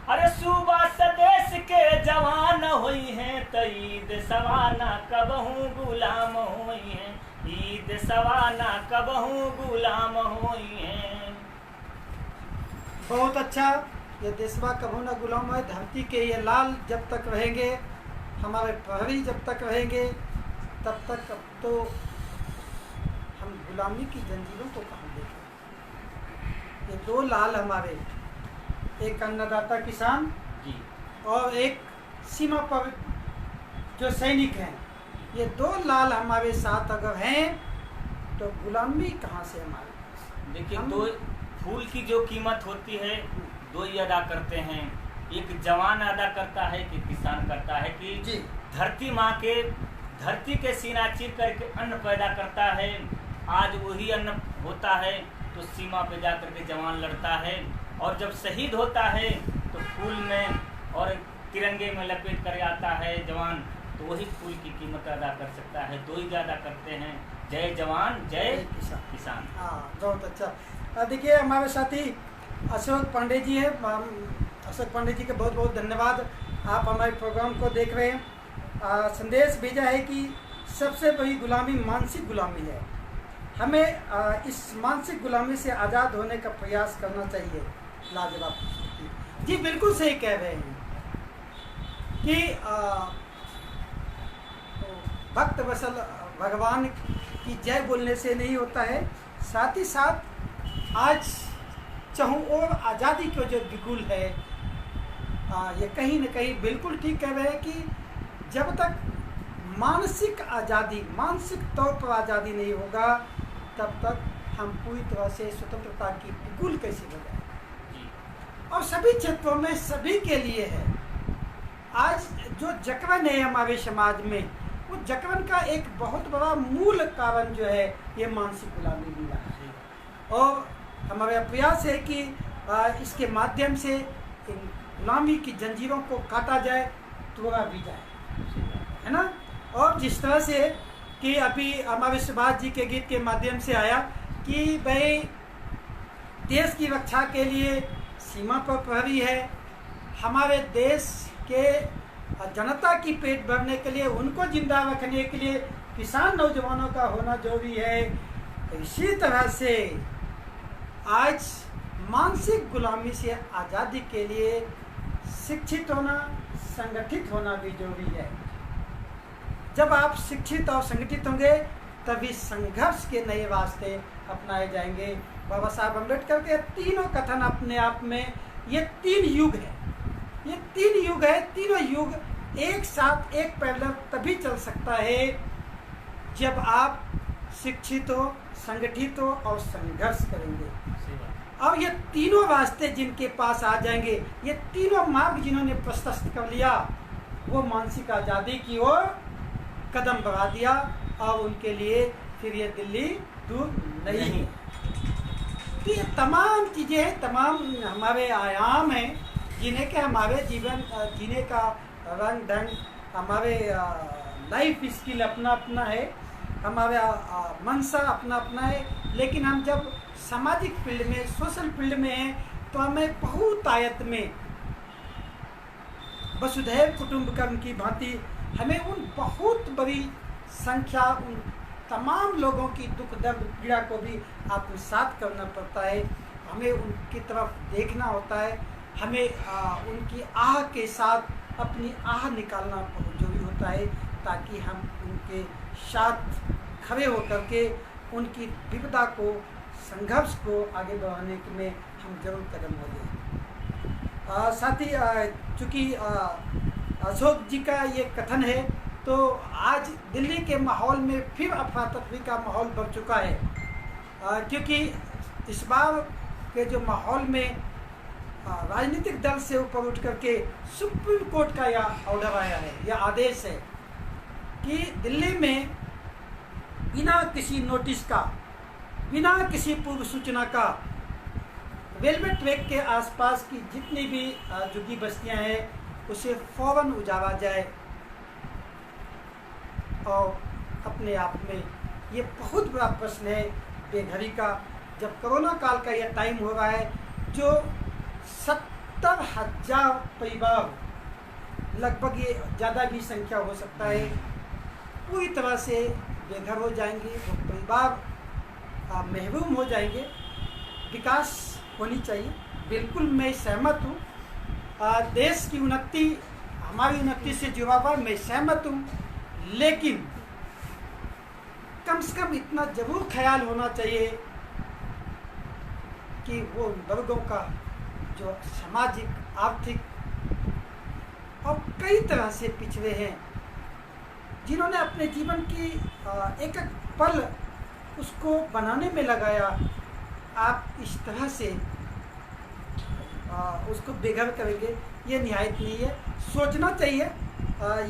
Speaker 2: अरे सूबा देश के जवान हुई हैं, तो ईद सवाना कबहू गुलाम हुई हैं। ईद सवाना कबहू गुलाम हुई हैं।
Speaker 1: बहुत अच्छा। ये देशवा कबहू न गुलाम है। धरती के ये लाल जब तक रहेंगे, हमारे प्रहरी जब तक रहेंगे, तब तक अब तो हम गुलामी की जंजीरों को कहाँ देखें। ये दो लाल हमारे, एक अन्नदाता किसान
Speaker 2: जी
Speaker 1: और एक सीमा पर जो सैनिक हैं, ये दो लाल हमारे साथ अगर हैं तो गुलामी कहाँ से हमारे।
Speaker 2: देखिए, दो फूल की जो कीमत होती है दो ही अदा करते हैं। एक जवान अदा करता है कि किसान करता है कि
Speaker 1: जी
Speaker 2: धरती के सीना चीर करके अन्न पैदा करता है। आज वही अन्न होता है तो सीमा पे जाकर के जवान लड़ता है, और जब शहीद होता है तो फूल में और तिरंगे में लपेट कर आता है जवान, तो वही फूल की कीमत अदा कर सकता है। दो ही अदा करते हैं, जय जवान जय किसान।
Speaker 1: हाँ, बहुत अच्छा। देखिए, हमारे साथी अशोक पांडे जी हैं। अशोक पांडे जी का बहुत बहुत धन्यवाद। आप हमारे प्रोग्राम को देख रहे हैं। संदेश भेजा है कि सबसे बड़ी गुलामी मानसिक गुलामी है। हमें इस मानसिक गुलामी से आज़ाद होने का प्रयास करना चाहिए। लाजवाब जी, बिल्कुल सही कह रहे हैं कि भक्त वसल भगवान की जय बोलने से नहीं होता है। साथ ही साथ आज चाहूँ और आज़ादी का जो बिगुल है, ये कहीं न कहीं बिल्कुल ठीक कह रहे हैं कि जब तक मानसिक आज़ादी, मानसिक तौर पर आज़ादी नहीं होगा, तब तक हम पूरी तरह से स्वतंत्रता की बिगुल कैसे बजाएं। और सभी क्षेत्रों में सभी के लिए है। आज जो जकड़न है हमारे समाज में, वो जकड़न का एक बहुत बड़ा मूल कारण जो है ये मानसिक गुलामी भी रहा है। और हमारा प्रयास है कि इसके माध्यम से इन गुलामी की जंजीरों को काटा जाए, तोड़ा भी जाए, है ना। और जिस तरह से कि अभी हमारे सुभाष जी के गीत के माध्यम से आया कि भाई देश की रक्षा के लिए सीमा पर प्रहरी है, हमारे देश के जनता की पेट भरने के लिए, उनको जिंदा रखने के लिए किसान नौजवानों का होना जरूरी है। इसी तरह से आज मानसिक गुलामी से आज़ादी के लिए शिक्षित होना, संगठित होना भी जरूरी है। जब आप शिक्षित और संगठित होंगे तभी संघर्ष के नए रास्ते अपनाए जाएंगे। बाबा साहब अम्बेडकर के तीनों कथन अपने आप में, ये 3 युग है, ये 3 युग है। तीनों युग एक साथ एक पैरेलल तभी चल सकता है जब आप शिक्षित हो, संगठित हो और संघर्ष करेंगे। और ये तीनों रास्ते जिनके पास आ जाएंगे, ये तीनों मार्ग जिन्होंने प्रशस्त कर लिया, वो मानसिक आज़ादी की ओर कदम बढ़ा दिया और उनके लिए फिर ये दिल्ली दूर नहीं है। तो ये तमाम चीज़ें हैं, तमाम हमारे आयाम हैं जिन्हें के हमारे जीवन जीने का रंग ढंग, हमारे लाइफ स्किल अपना अपना है, हमारा मनसा अपना अपना है। लेकिन हम जब सामाजिक फील्ड में, सोशल फील्ड में हैं तो हमें बहुत आयत में वसुधैव कुटुंबकम की भांति हमें उन बहुत बड़ी संख्या, उन तमाम लोगों की दुख दर्द पीड़ा को भी आत्मसात करना पड़ता है। हमें उनकी तरफ देखना होता है, हमें उनकी आह के साथ अपनी आह निकालना बहुत जरूरी होता है, ताकि हम उनके साथ खड़े होकर के उनकी विपदा को, संघर्ष को आगे बढ़ाने में हम जरूर कदम हो जाए। साथ ही चूँकि अशोक जी का ये कथन है, तो आज दिल्ली के माहौल में फिर अफरा तफरी का माहौल बढ़ चुका है, क्योंकि इस बार के जो माहौल में राजनीतिक दल से ऊपर उठ करके सुप्रीम कोर्ट का यह ऑर्डर आया है, यह आदेश है कि दिल्ली में बिना किसी नोटिस का, बिना किसी पूर्व सूचना का रेलवे ट्रैक के आसपास की जितनी भी झुग्गी बस्तियां हैं उसे फौरन उजाड़ा जाए। और अपने आप में ये बहुत बड़ा प्रश्न है बेघरी का, जब कोरोना काल का यह टाइम हो रहा है, जो 70,000 परिवार, लगभग ये ज़्यादा भी संख्या हो सकता है, पूरी तरह से बेघर हो जाएंगे, वो परिवार महरूम हो जाएंगे। विकास होनी चाहिए, बिल्कुल मैं सहमत हूँ। देश की उन्नति, हमारी उन्नति से जुड़ा हुआ मैं सहमत हूँ, लेकिन कम से कम इतना जरूर ख्याल होना चाहिए कि वो वर्गों का जो सामाजिक, आर्थिक और कई तरह से पिछड़े हैं, जिन्होंने अपने जीवन की एक एक पल उसको बनाने में लगाया, आप इस तरह से उसको बेघर करेंगे, ये निहायत नहीं है। सोचना चाहिए,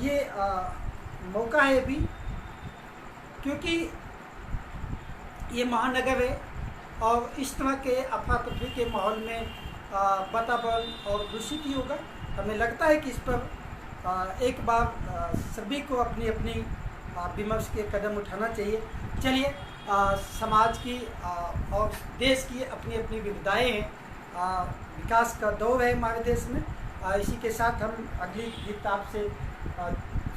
Speaker 1: ये मौका है अभी, क्योंकि ये महानगर है और इस तरह के अफरा तफरी के माहौल में वातावरण और दूषित ही होगा। हमें लगता है कि इस पर एक बार सभी को अपनी अपनी विमर्श के कदम उठाना चाहिए। चलिए, समाज की और देश की अपनी अपनी विविधताएँ हैं, विकास का दौर है हमारे देश में। इसी के साथ हम अगली गीत आपसे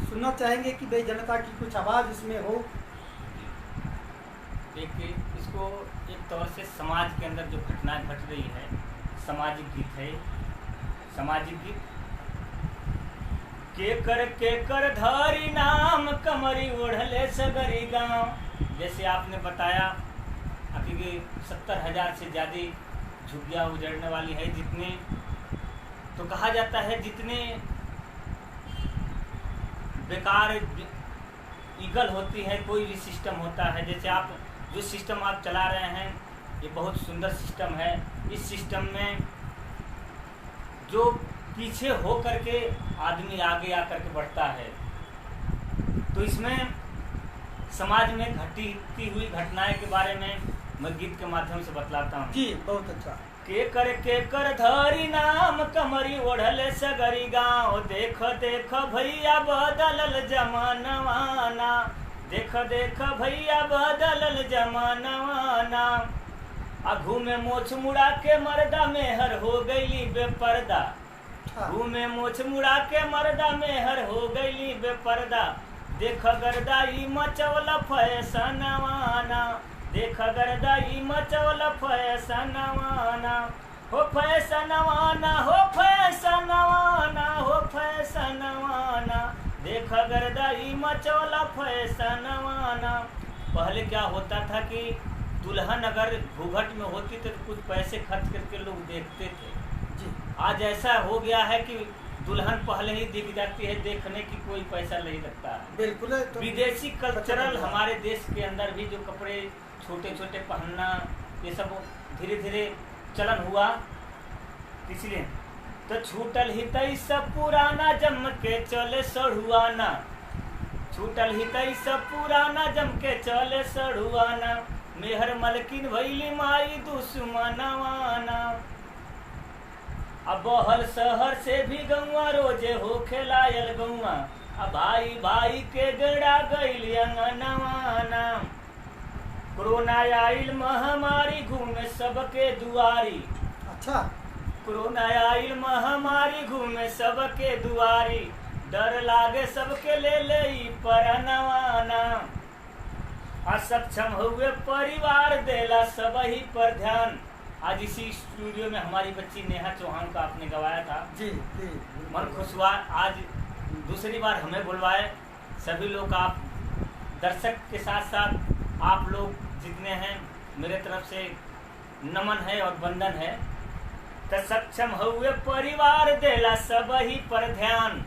Speaker 1: सुनना चाहेंगे कि भाई जनता की कुछ आवाज़ इसमें हो।
Speaker 2: देखिए, इसको एक तौर से समाज के अंदर जो घटनाएं घट रही है, सामाजिक गीत है। सामाजिक गीत के कर धारी नाम कमरी ओढ़ले सगरी गाँव, जैसे आपने बताया अभी 70,000 से ज़्यादा झुग्गियाँ उजड़ने वाली है। जितने, तो कहा जाता है जितने बेकार ईगल होती है, कोई भी सिस्टम होता है, जैसे आप जो सिस्टम आप चला रहे हैं ये बहुत सुंदर सिस्टम है। इस सिस्टम में जो पीछे हो करके आदमी आगे आकर के बढ़ता है, तो इसमें समाज में घटती हुई घटनाएं के बारे में मैं गीत के माध्यम से बतलाता हूँ।
Speaker 1: जी, बहुत अच्छा।
Speaker 2: के कर धरी नाम कमरी ओढ़ले सगरी गाँव, देख देख भैया बदलल जमानवाना, देख देख भैया बदलल जमानवाना। घूमे मोछ मुड़ा के मर्दा मेहर हो गईली बेपर्दा, घूमे मोछ मुड़ा के मर्दा मेहर हो गईली बेपर्दा। देख गर्दाई मचवल फैशनवाना, देख गर्दाई मचवल फैशनवाना, हो फैशनवाना, हो फैशनवाना, हो फैशनवाना। देख गर्दाई मचवल फैशनवाना। पहले क्या होता था कि दुल्हन अगर घूंघट में होती तो कुछ पैसे खर्च करके लोग देखते थे जी। आज ऐसा हो गया है कि दुल्हन पहले ही दिख जाती है, देखने की कोई पैसा नहीं लगता है।
Speaker 1: बिल्कुल। तो
Speaker 2: विदेशी कल्चरल हमारे देश के अंदर भी जो कपड़े छोटे छोटे पहनना ये सब धीरे धीरे चलन हुआ, इसलिए तो छूटल ही तई सब पुराना जम के चले सढ़ुआना, छूटल ही तई सब पुराना जम के चले सढ़ुआना। मेहर मलकिन भैली माई दुश्मनवाना। अब बहल शहर से भी गौआ रोजे हो खेलायल गौआ, अब भाई भाई के गड़ा गईल अंगनवाना। कोरोना आइल महामारी घूमे सबके दुआरी,
Speaker 1: अच्छा।
Speaker 2: कोरोना आइल महामारी घूमे सबके दुआरी, डर लागे सबके ले ले परनवाना। असक्षम हुए परिवार देला सब ही पर ध्यान। आज इसी स्टूडियो में हमारी बच्ची नेहा चौहान का आपने गवाया था
Speaker 1: जी जी।
Speaker 2: मन खुश हुआ। आज दूसरी बार हमें बुलवाए। सभी लोग आप दर्शक के साथ साथ आप लोग जितने हैं मेरे तरफ से नमन है और वंदन है। तो सक्षम हुए परिवार देला सब ही पर ध्यान,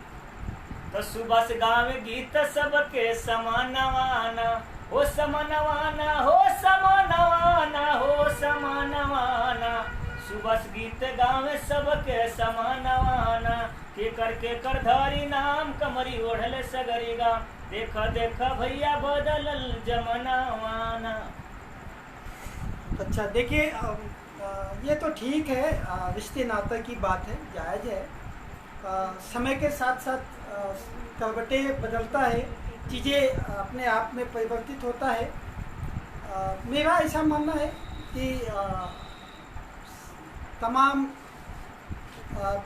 Speaker 2: तो सुबह से गाँव गीत सबके समानवाना, हो समानवाना, हो समानवाना, हो समानवाना। सुबह से गीत गावे सबके समानवाना। के कर धरी नाम कमरी ओढ़ले सगरीगा, देख देख भैया बदलल जमानवाना।
Speaker 1: अच्छा, देखिए ये तो ठीक है, रिश्ते नाते की बात है, जायज़ है। समय के साथ साथ करवटे बदलता है, चीज़ें अपने आप में परिवर्तित होता है। मेरा ऐसा मानना है कि तमाम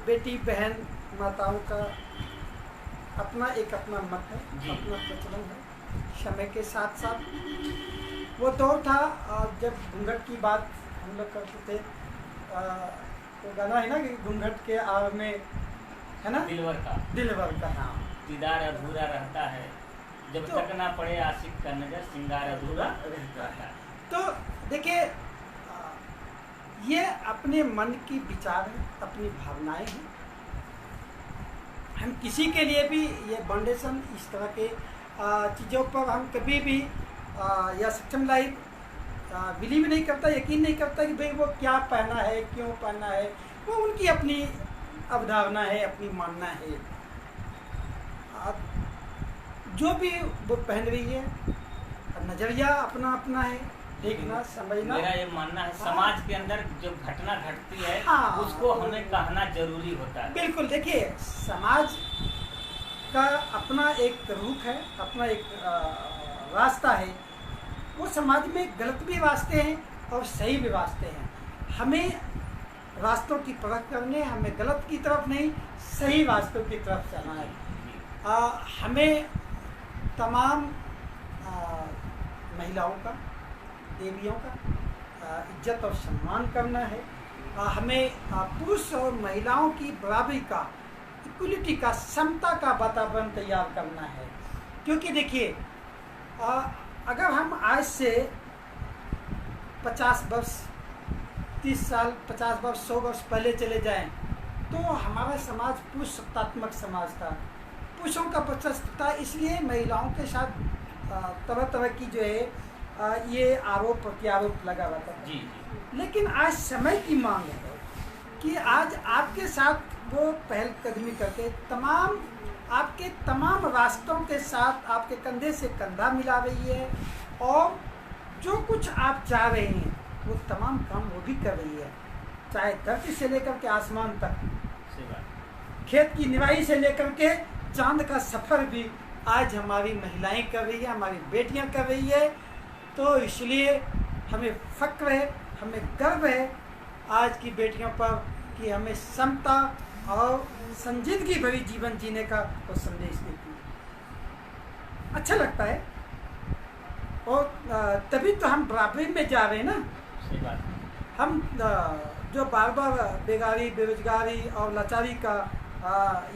Speaker 1: बेटी बहन माताओं का अपना मत है, अपना प्रचलन है। समय के साथ साथ वो दौर था जब घूंघट की बात हम लोग करते थे। तो गाना है ना कि घूंघट के आड़ में, है ना, दिलवर का
Speaker 2: हाँ, दीदार अधूरा रहता है जब तो, तक ना पड़े आशिक का नजर, सिंगार अधूरा रहता है।
Speaker 1: तो देखिए ये अपने मन की विचार है, अपनी भावनाएं हैं। हम किसी के लिए भी ये फाउंडेशन इस तरह के चीज़ों पर हम कभी भी या सक्षम लाइफ बिलीव नहीं करता, यकीन नहीं करता कि भाई वो क्या पहना है, क्यों पहना है। वो उनकी अपनी अवधारणा है, अपनी मानना है। जो भी वो पहन रही है, नज़रिया अपना अपना है, देखना समझना।
Speaker 2: मेरा ये मानना है समाज के अंदर जो घटना घटती है उसको हमें कहना जरूरी होता है।
Speaker 1: बिल्कुल। देखिए समाज का अपना एक रुख है, अपना एक रास्ता है। वो समाज में गलत भी रास्ते हैं और सही भी रास्ते हैं। हमें रास्तों की परख करनी है, हमें गलत की तरफ नहीं, सही रास्तों की तरफ चलना है। हमें तमाम महिलाओं का, देवियों का इज्जत और सम्मान करना है। हमें पुरुष और महिलाओं की बराबरी का, इक्वलिटी का, समता का वातावरण तैयार करना है। क्योंकि देखिए अगर हम आज से 50 वर्ष, 30 साल, 50 वर्ष, 100 वर्ष पहले चले जाएं तो हमारा समाज पुरुष सत्तात्मक समाज था, पुरुषों का वर्चस्व था। इसलिए महिलाओं के साथ तरह तरह की जो है ये आरोप प्रत्यारोप लगा रहता था।
Speaker 2: जी।
Speaker 1: लेकिन आज समय की मांग है कि आज आपके साथ वो पहलकदमी करके आपके तमाम रास्तों के साथ आपके कंधे से कंधा मिला रही है, और जो कुछ आप चाह रहे हैं वो तमाम काम वो भी कर रही है, चाहे धरती से लेकर के आसमान तक, खेत की निवाई से लेकर के चांद का सफ़र भी आज हमारी महिलाएं कर रही है, हमारी बेटियां कर रही है। तो इसलिए हमें फ़ख्र है, हमें गर्व है आज की बेटियों पर कि हमें समता और संजीदगी भरी जीवन जीने का वो संदेश देती है। अच्छा लगता है, और तभी तो हम बराबरी में जा रहे हैं ना।
Speaker 2: सही बात है।
Speaker 1: हम जो बार बार बेगारी, बेरोजगारी और लाचारी का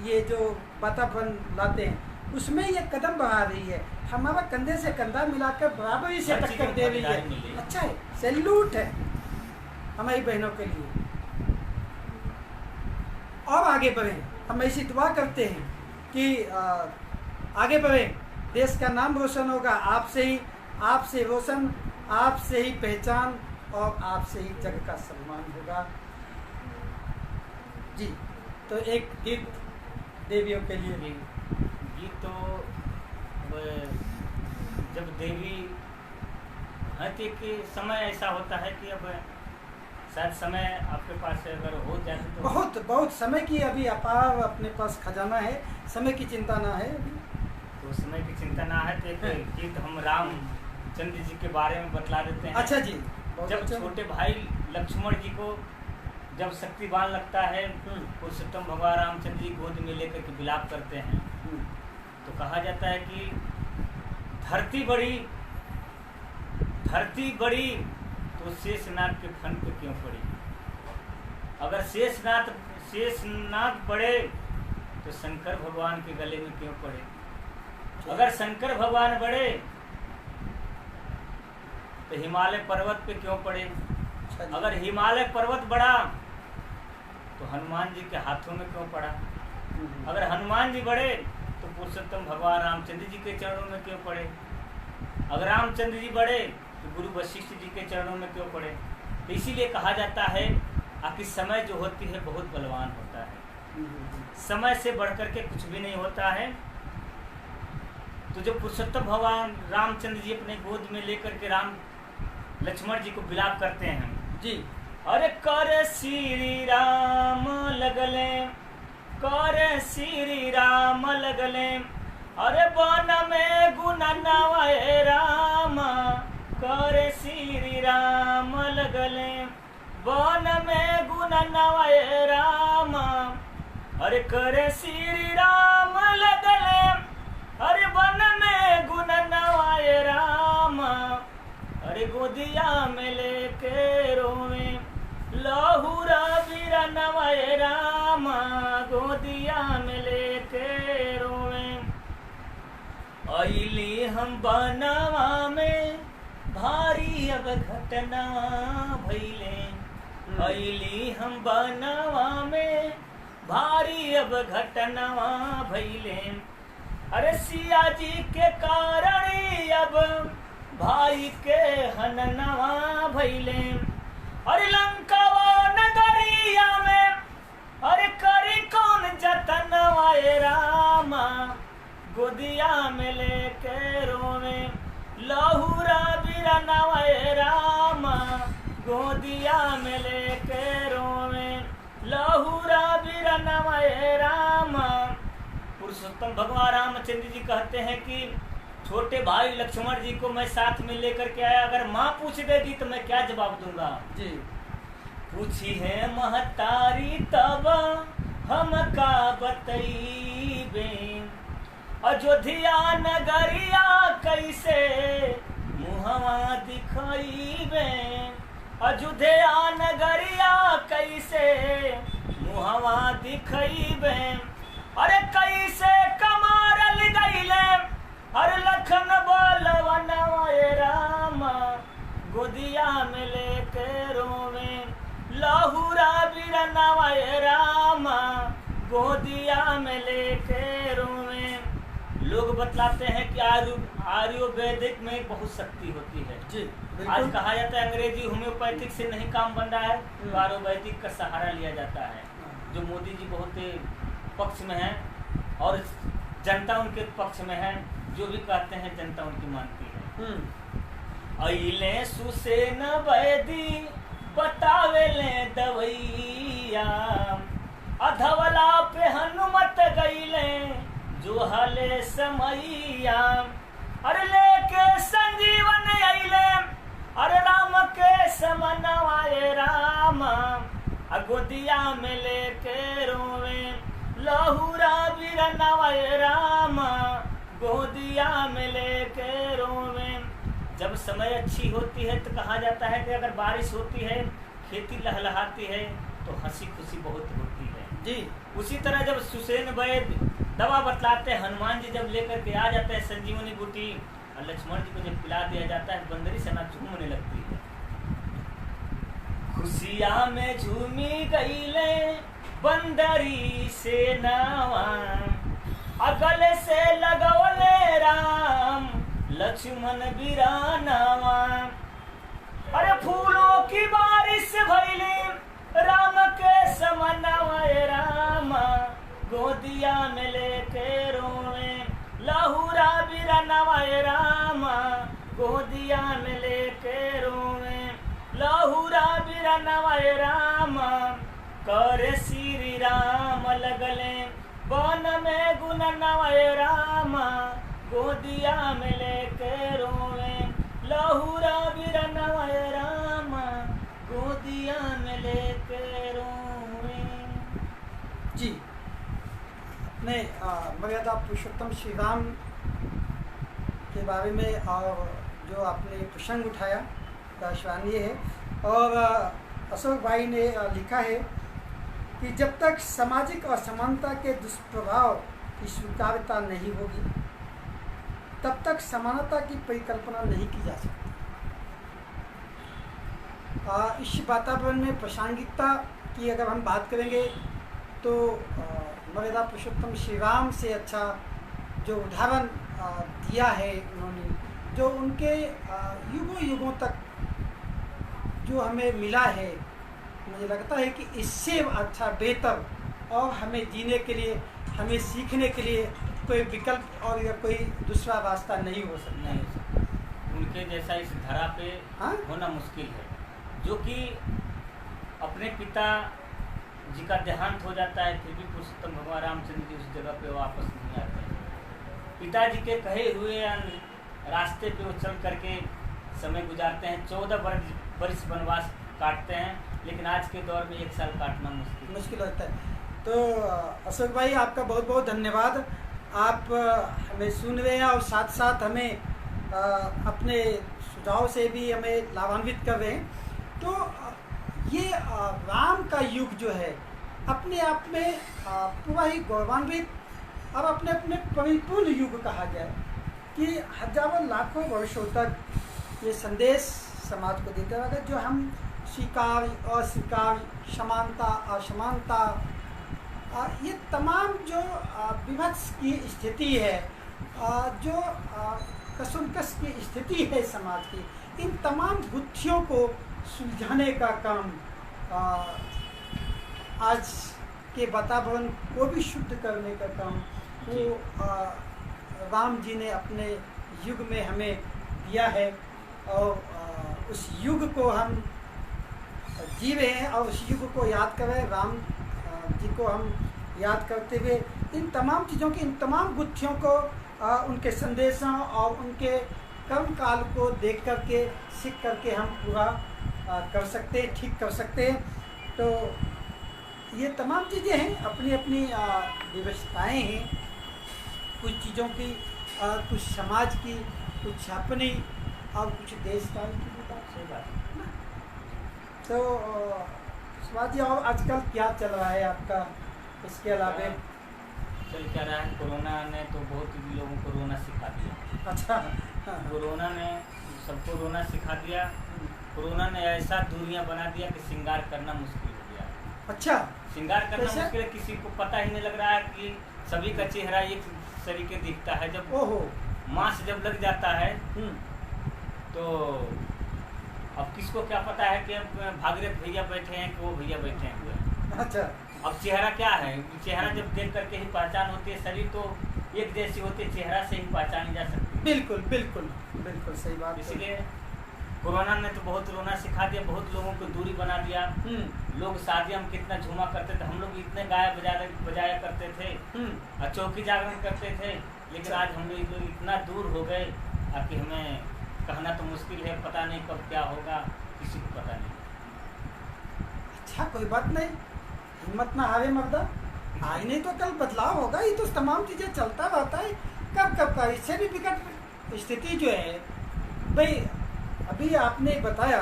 Speaker 1: ये जो वातावरण लाते हैं, उसमें ये कदम बढ़ा रही है, हमारा कंधे से कंधा मिलाकर बराबरी से टक्कर दे रही है। अच्छा है, सैल्यूट है हमारी बहनों के लिए। और आगे बढ़ें, हम ऐसी दुआ करते हैं कि आगे बढ़ें, देश का नाम रोशन होगा आपसे ही, आपसे रोशन, आपसे ही पहचान, और आपसे ही जग का सम्मान होगा जी। तो एक गीत देवियों के लिए।
Speaker 2: गीत तो जब देवी हत्या के समय ऐसा होता है कि अब शायद समय आपके पास अगर हो जाए तो
Speaker 1: बहुत समय की अभी अपार अपने पास खजाना है, समय की चिंता ना है।
Speaker 2: तो समय की चिंता ना है तो एक गीत हम रामचंद्र जी के बारे में बतला देते हैं।
Speaker 1: अच्छा जी।
Speaker 2: जब छोटे भाई लक्ष्मण जी को जब शक्तिवान लगता है, पुरुषोत्तम भगवान रामचंद्र जी गोद में लेकर के विलाप करते हैं, तो कहा जाता है कि धरती बड़ी तो शेषनाग के फन पे क्यों पड़ी। अगर शेषनाग बड़े तो शंकर भगवान के गले में क्यों पड़े। अगर शंकर भगवान बड़े तो हिमालय पर्वत पे क्यों पड़े। अगर हिमालय पर्वत बड़ा तो हनुमान जी के हाथों में क्यों पड़ा। अगर हनुमान जी बड़े तो पुरुषोत्तम भगवान रामचंद्र जी के चरणों में क्यों पड़े। अगर रामचंद्र जी बड़े तो गुरु वशिष्ठ जी के चरणों में क्यों पड़े। तो इसीलिए कहा जाता है कि समय जो होती है बहुत बलवान होता है, समय से बढ़कर के कुछ भी नहीं होता है। तो जब पुरुषोत्तम भगवान रामचंद्र जी अपने गोद में लेकर के लक्ष्मण जी को विलाप करते हैं
Speaker 1: जी,
Speaker 2: अरे कर श्री राम लगले, कर श्री राम लगले, अरे वन में गुण नवाए राम, कर श्री राम लगले, वन में गुण नवाए राम, अरे कर श्री राम लगले, अरे वन में गुण नवाए राम, अरे गोदिया में लेके रोवे लहुरा बीरा नवाए राम, गोदिया में लेके रोवे। अइली हम बनवा में भारी अब घटना भइले, अइली हम बनवा में भारी अब घटना भइले, अरे सिया जी के कारण अब भाई के हननवा भइले, अरे लंकावा नगरिया में अरे करी कौन जतनवा रामा, गोदिया में लेके रोवे लहुरा बिरनवा रामा, गोदिया में लेके रोवे लहुरा बिरनवा रामा। पुरुषोत्तम भगवान रामचंद्र जी कहते हैं कि छोटे भाई लक्ष्मण जी को मैं साथ में लेकर के आया, अगर माँ पूछ देगी तो मैं क्या जवाब दूंगा
Speaker 1: जी।
Speaker 2: पूछी है महतारी तब हम का बतईबे, अयोध्या नगरिया कैसे मुहवा दिखाईबे, अयोध्या नगरिया कैसे मुहवा दिखाईबे, अरे कैसे कमारल गईले, अरे लखन बलवनवा रामा, गोदिया में लेके रोवे लहुरा बिरनवा रामा, गोदिया में लेके रोवे। लोग बतलाते हैं कि आयुर्वेदिक में बहुत शक्ति होती है
Speaker 1: जी।
Speaker 2: आज कहा जाता है अंग्रेजी होम्योपैथिक से नहीं काम बन रहा है तो आयुर्वेदिक का सहारा लिया जाता है। जो मोदी जी बहुत पक्ष में हैं और जनता उनके पक्ष में है, जो भी कहते हैं जनता उनकी मानती है। अइले सुसेन वैदी बतावे ले दवैया, अधवला पे हनुमत गईले जो हले समैया। अरे लेके संजीवन अइले, अरे राम के समनवाए राम, अगोदिया में लेके रोवे लहुरा बिरनवाए राम, गोदिया में लेके रोवे। जब समय अच्छी होती है तो कहा जाता है कि अगर बारिश होती है, खेती लहलहाती है, तो हंसी खुशी बहुत होती है जी। उसी तरह जब सुसेन वैद्य दवा बतलाते हैं, हनुमान जी जब लेकर के आ जाते हैं संजीवनी बूटी, और लक्ष्मण जी को जब पिला दिया जाता है, बंदरी सेना झूमने लगती है। खुशिया में झूमी गईले बंदरी सेनावा, अगल से लगवले राम लक्ष्मण बिरानावा। अरे फूलों की बारिश भइली राम के समनवाए राम, गोदिया में लेके रोवे लहुरा बिरनवाए राम, गोदिया में लेके रोवे लहुरा बिरनवाए राम। कर श्री राम लगले वन में गुणनवाए राम, गोदिया में लेके रोवे लहुरा बिरनवाए राम, गोदिया में लेके रोवे
Speaker 1: जी। अपने मर्यादा पुरुषोत्तम श्री राम के बारे में और जो आपने प्रसंग उठाया सराहनीय है। और अशोक भाई ने लिखा है कि जब तक सामाजिक असमानता के दुष्प्रभाव की स्वीकार्यता नहीं होगी, तब तक समानता की परिकल्पना नहीं की जा सकती। इस वातावरण में प्रासंगिकता की अगर हम बात करेंगे तो मर्यादा पुरुषोत्तम श्री राम से अच्छा जो उदाहरण दिया है उन्होंने, जो उनके युगों युगों तक जो हमें मिला है, मुझे लगता है कि इससे अच्छा बेहतर और हमें जीने के लिए, हमें सीखने के लिए कोई विकल्प और या कोई दूसरा रास्ता नहीं हो सकता।
Speaker 2: उनके जैसा इस धरा पे होना मुश्किल है, जो कि अपने पिता जी का देहांत हो जाता है, फिर भी पुरुषोत्तम भगवान रामचंद्र जी उस जगह पे वापस नहीं आते हैं। पिताजी के कहे हुए रास्ते पे वो चल करके समय गुजारते हैं, 14 वर्ष वनवास काटते हैं, लेकिन आज के दौर में 1 साल काटना मुश्किल
Speaker 1: होता है। तो अशोक भाई आपका बहुत बहुत धन्यवाद। आप हमें सुन रहे हैं और साथ साथ हमें अपने सुझाव से भी हमें लाभान्वित कर रहे हैं। तो ये राम का युग जो है अपने आप में पूरा ही गौरवान्वित और अपने अपने परिपूर्ण युग कहा जाए कि हजारों लाखों वर्षों तक ये संदेश समाज को देता रहेगा, जो हम स्वीकार अस्वीकार, समानता असमानता, ये तमाम जो विभत्स की स्थिति है, जो कसमकस की स्थिति है समाज की, इन तमाम गुत्थियों को सुलझाने का काम आज के वातावरण को भी शुद्ध करने का काम वो राम जी ने अपने युग में हमें दिया है। और उस युग को हम जी रहे हैं और उस युग को याद कर रहे हैं। राम जी को हम याद करते हुए इन तमाम चीज़ों की, इन तमाम गुत्थियों को, उनके संदेशों और उनके कर्म काल को देख करके, सीख करके हम पूरा कर सकते हैं, ठीक कर सकते हैं। तो ये तमाम चीज़ें हैं, अपनी अपनी व्यवस्थाएं हैं, कुछ चीज़ों की, कुछ समाज की, कुछ अपनी और कुछ देश काल की भी बात है ना। तो स्वाति, और आजकल क्या चल रहा है आपका इसके अलावा?
Speaker 2: चल क्या रहा है, कोरोना ने तो बहुत लोगों को रोना सिखा दिया।
Speaker 1: अच्छा,
Speaker 2: कोरोना ने सबको रोना सिखा दिया। कोरोना ने ऐसा दूरियां बना दिया कि श्रृंगार करना मुश्किल हो गया।
Speaker 1: अच्छा,
Speaker 2: श्रृंगार करना मुश्किल है, किसी को पता ही नहीं लग रहा है कि सभी का चेहरा एक तरीके दिखता है। जब मास्क जब लग जाता है तो अब किसको क्या पता है कि भागीरथ भैया बैठे हैं कि वो भैया बैठे हैं।
Speaker 1: अच्छा,
Speaker 2: अब चेहरा क्या है, चेहरा जब देख करके ही पहचान होती है, शरीर तो एक जैसी होती है, चेहरा से ही पहचानी जा सकती है।
Speaker 1: बिल्कुल बिल्कुल बिल्कुल सही बात।
Speaker 2: इसलिए कोरोना ने तो बहुत रोना सिखा दिया, बहुत लोगों को दूरी बना दिया। लोग शादी हम कितना झूमा करते थे, हम लोग इतने गाया बजाया करते थे और चौकी जागरण करते थे, लेकिन आज हम लोग इतना दूर हो गए कि हमें कहना तो मुश्किल है, पता नहीं कब क्या होगा, किसी को पता नहीं।
Speaker 1: अच्छा कोई बात नहीं, हिम्मत ना हारे मर्दा, आज नहीं तो कल बदलाव होगा। ये तो तमाम चीज़ें चलता रहता है, कब कब का। इससे भी विकट स्थिति जो है भाई, अभी आपने बताया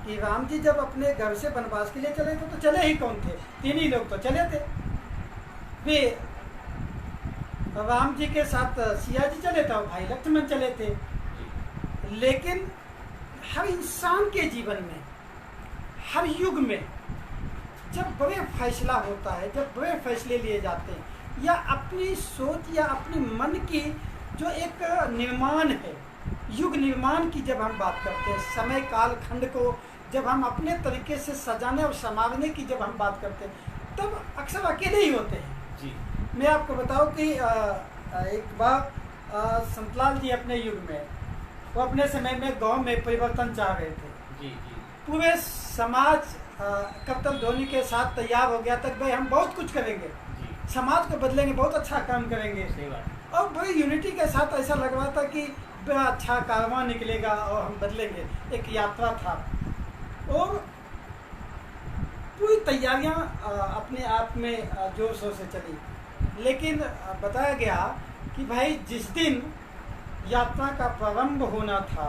Speaker 1: कि राम जी जब अपने घर से वनवास के लिए चले थे तो चले ही कौन थे, 3 ही लोग तो चले थे। वे राम जी के साथ सिया जी चले थे और भाई लक्ष्मण चले थे। लेकिन हर इंसान के जीवन में, हर युग में जब बड़े फैसला होता है, जब बड़े फैसले लिए जाते हैं, या अपनी सोच या अपनी मन की जो एक निर्माण है, युग निर्माण की जब हम बात करते हैं, समय काल खंड को जब हम अपने तरीके से सजाने और संवारने की जब हम बात करते हैं, तब अक्सर अकेले ही होते हैं
Speaker 2: जी।
Speaker 1: मैं आपको बताऊं कि एक बार संतलाल जी अपने युग में, वो अपने समय में गांव में परिवर्तन चाह रहे थे।
Speaker 2: जी जी।
Speaker 1: पूरे समाज कप्तान धोनी के साथ तैयार हो गया तक भाई हम बहुत कुछ करेंगे, समाज को बदलेंगे, बहुत अच्छा काम करेंगे।
Speaker 2: सही बात।
Speaker 1: और बड़ी यूनिटी के साथ ऐसा लग रहा था कि बड़ा अच्छा कारवां निकलेगा और हम बदलेंगे। एक यात्रा था और पूरी तैयारियां अपने आप में जोर शोर से चली। लेकिन बताया गया कि भाई जिस दिन यात्रा का प्रारंभ होना था,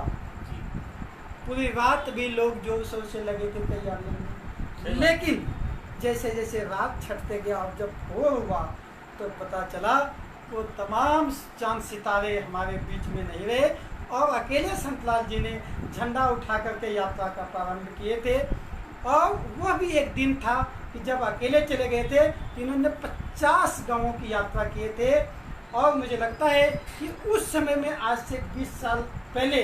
Speaker 1: पूरी रात भी लोग जोर शोर से लगे थे तैयारियों में। लेकिन जैसे जैसे रात छटते गया और जब भोर हुआ तो पता चला वो तमाम चांद सितारे हमारे बीच में नहीं रहे और अकेले संतलाल जी ने झंडा उठा करके यात्रा का प्रारंभ किए थे। और वह भी एक दिन था कि जब अकेले चले गए थे, इन्होंने 50 गांवों की यात्रा किए थे। और मुझे लगता है कि उस समय में आज से 20 साल पहले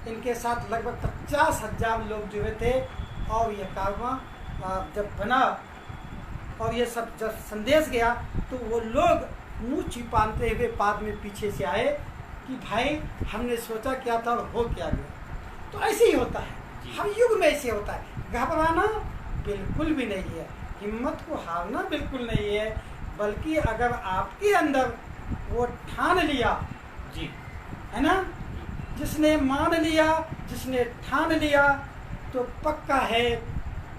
Speaker 1: इनके साथ लगभग 50,000 लोग जुड़े थे। और यह कारवां जब बना और ये सब जब संदेश गया तो वो लोग मुंह छिपाते हुए बाद में पीछे से आए कि भाई हमने सोचा क्या था और हो क्या गया। तो ऐसे ही होता है, हर युग में ऐसे होता है। घबराना बिल्कुल भी नहीं है, हिम्मत को हारना बिल्कुल नहीं है, बल्कि अगर आपके अंदर वो ठान लिया
Speaker 2: जी, है
Speaker 1: ना, जिसने मान लिया, जिसने ठान लिया, तो पक्का है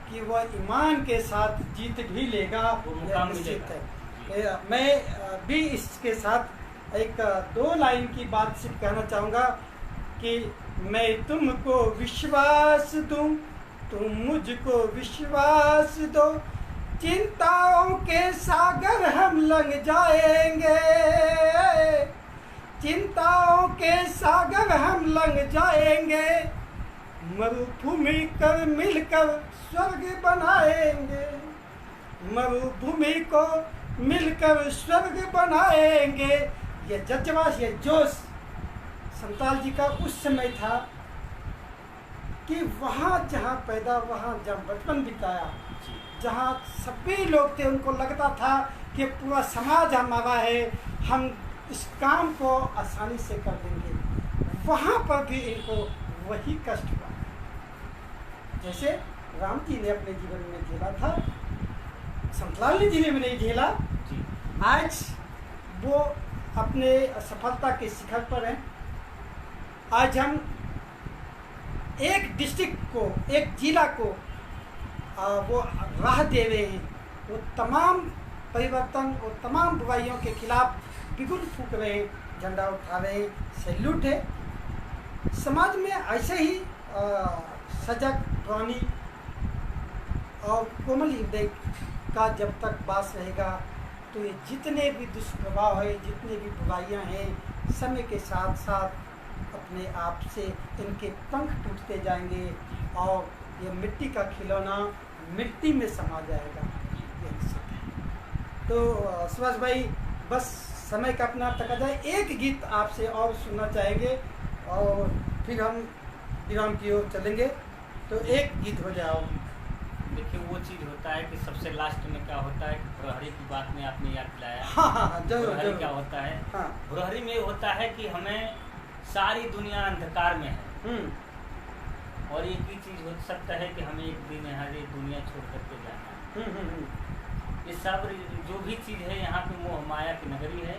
Speaker 1: कि वह ईमान के साथ जीत भी लेगा, यह निश्चित है। मैं भी इसके साथ एक 2 लाइन की बात सिर्फ कहना चाहूँगा कि मैं तुमको विश्वास दूं, तुम मुझको विश्वास दो, चिंताओं के सागर हम लंघ जाएंगे, चिंताओं के सागर हम लंघ जाएंगे, मरुभूमि कर मिलकर स्वर्ग बनाएंगे, मरुभूमि को मिलकर स्वर्ग बनाएंगे। ये जज्बा, ये जोश संताल जी का उस समय था कि वहाँ जहाँ पैदा, वहाँ जहाँ बचपन बिताया, जहाँ सभी लोग थे, उनको लगता था कि पूरा समाज हमारा है, हम इस काम को आसानी से कर देंगे। वहाँ पर भी इनको वही कष्ट हुआ जैसे राम जी ने अपने जीवन में झेला था, संतलाल ने जीवन में नहीं झेला। आज वो अपने सफलता के शिखर पर हैं। आज हम एक डिस्ट्रिक्ट को, एक जिला को वो राह दे रहे हैं। वो तमाम परिवर्तन और तमाम बुराइयों के खिलाफ बिगुल फूक रहे हैं, झंडा उठा रहे हैं, सैल्यूट है। समाज में ऐसे ही सजग, प्राणी और कोमल हृदय का जब तक वास रहेगा तो ये जितने भी दुष्प्रभाव है, जितने भी बुराइयां हैं, समय के साथ साथ अपने आप से इनके पंख टूटते जाएंगे और ये मिट्टी का खिलौना मिट्टी में समा जाएगा। ये निश्चित है। तो सुभाष भाई, बस समय का अपना तकाजा है। एक गीत आपसे और सुनना चाहेंगे और फिर हम विराम की ओर चलेंगे। तो एक गीत हो जाओ।
Speaker 2: देखिए, वो चीज़ होता है कि सबसे लास्ट में क्या होता है, भुरहरी की बात में आपने याद दिलाया।
Speaker 1: हाँ हाँ हाँ, जरूर
Speaker 2: भुरहरी
Speaker 1: जरूर।
Speaker 2: क्या होता है?
Speaker 1: हाँ।
Speaker 2: भुरहरी में होता है कि हमें सारी दुनिया अंधकार में है और एक ही चीज़ हो सकता है कि हमें एक दिन यहाँ ये दुनिया छोड़ करके जाना है। ये सब जो भी चीज़ है यहाँ पे मोह माया की नगरी है।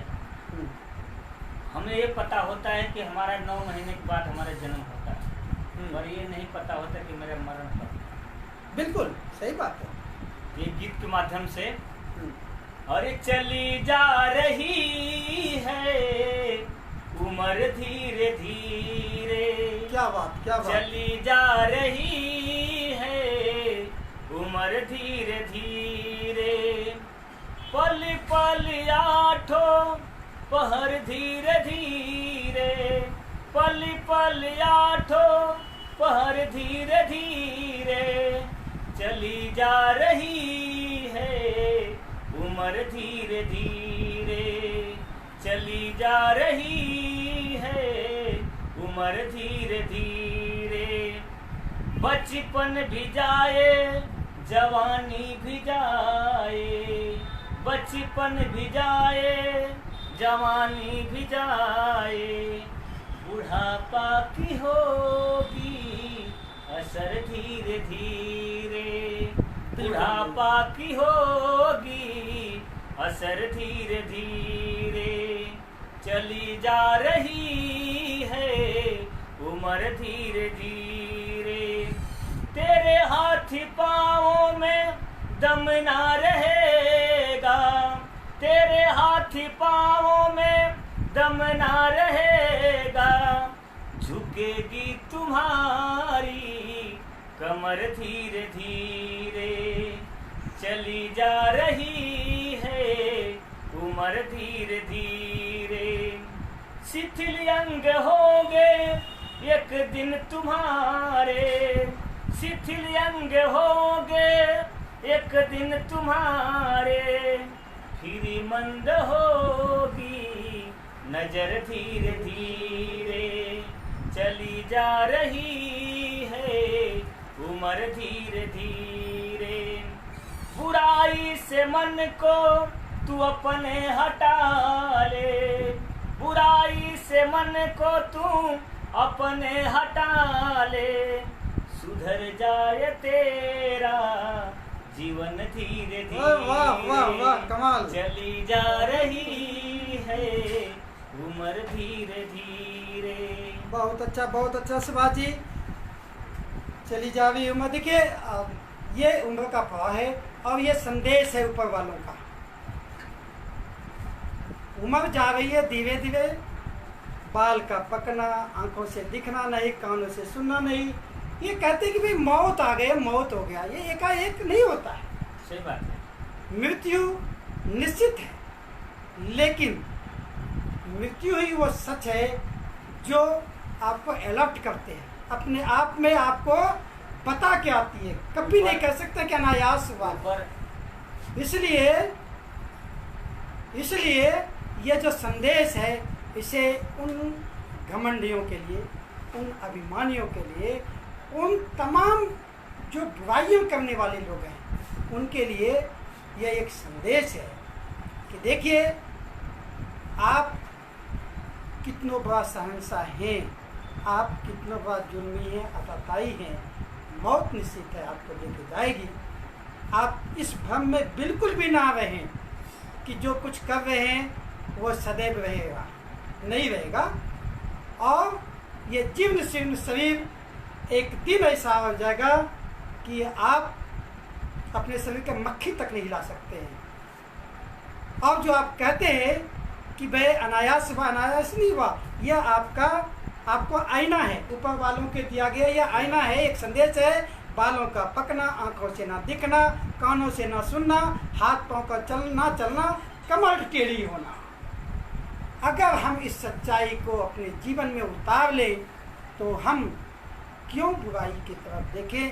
Speaker 2: हमें ये पता होता है कि हमारा 9 महीने के बाद हमारा जन्म होता है और ये नहीं पता होता कि मेरा मरण कब है।
Speaker 1: बिल्कुल सही बात है।
Speaker 2: ये गीत के माध्यम से अरे चली जा रही है उम्र धीरे धीरे,
Speaker 1: क्या बात, क्या बात।
Speaker 2: चली जा रही है उम्र धीरे धीरे, पल पल आठों पहर धीरे धीरे, पल पल आठों पहर धीरे धीरे, चली जा रही है उम्र धीरे धीरे, चली जा रही है उम्र धीरे धीरे। बचपन भी जाए जवानी भी जाए, बचपन भी जाए जवानी भी जाए, बुढ़ापा की होगी असर धीरे धीरे, बुढ़ापा की होगी असर धीरे धीरे, चली जा रही है उम्र धीरे धीरे। तेरे हाथ पाँवों में दम ना रहेगा, तेरे हाथ पाँवों में दम ना रहेगा, झुकेगी तुम्हारी कमर धीरे धीरे, चली जा रही है उम्र धीरे धीरे। शिथिल अंग होंगे एक दिन तुम्हारे, शिथिल अंग होंगे एक दिन तुम्हारे, फिर मंद होगी नजर धीरे धीरे, चली जा रही है उम्र धीरे धीरे। बुराई से मन को तू अपने हटा ले, बुराई से मन को तू अपने हटा ले, सुधर जाए तेरा जीवन धीरे धीरे,
Speaker 1: वाह वाह वाह, कमाल।
Speaker 2: चली जा रही है उम्र धीरे धीरे।
Speaker 1: बहुत अच्छा सुभाष जी। चली जा रही उम्र। देखिए ये उम्र का प्रवाह है और ये संदेश है ऊपर वालों का। उम्र जा रही है धीरे धीरे, बाल का पकना, आंखों से दिखना नहीं, कानों से सुनना नहीं। ये कहते हैं कि भाई मौत आ गई, मौत हो गया, ये एकाएक नहीं होता है।
Speaker 2: सही बात है।
Speaker 1: मृत्यु निश्चित है, लेकिन मृत्यु ही वो सच है जो आपको अलर्ट करते हैं, अपने आप में आपको बता के आती है। कभी नहीं कह सकते कि अनायास हुआ। इसलिए ये जो संदेश है, इसे उन घमंडियों के लिए, उन अभिमानियों के लिए, उन तमाम जो बुराइयां करने वाले लोग हैं, उनके लिए यह एक संदेश है कि देखिए आप कितनों बड़ा शहंशाह हैं, आप कितनों बड़ा जुल्मी हैं, अताताई हैं। मौत निश्चित है आपको लेके जाएगी। आप इस भ्रम में बिल्कुल भी ना रहें कि जो कुछ कर रहे हैं वो सदैव रहेगा, नहीं रहेगा। और ये जीर्ण शीर्ण शरीर एक दिन ऐसा हो जाएगा कि आप अपने शरीर के मक्खी तक नहीं हिला सकते हैं। और जो आप कहते हैं कि भाई अनायास हुआ, अनायास नहीं हुआ, यह आपको आईना है, ऊपर वालों के दिया गया यह आईना है, एक संदेश है। बालों का पकना, आंखों से ना दिखना, कानों से ना सुनना, हाथ पांव का चलना, कमर टेढ़ी होना। अगर हम इस सच्चाई को अपने जीवन में उतार लें तो हम क्यों बुराई की तरफ देखें,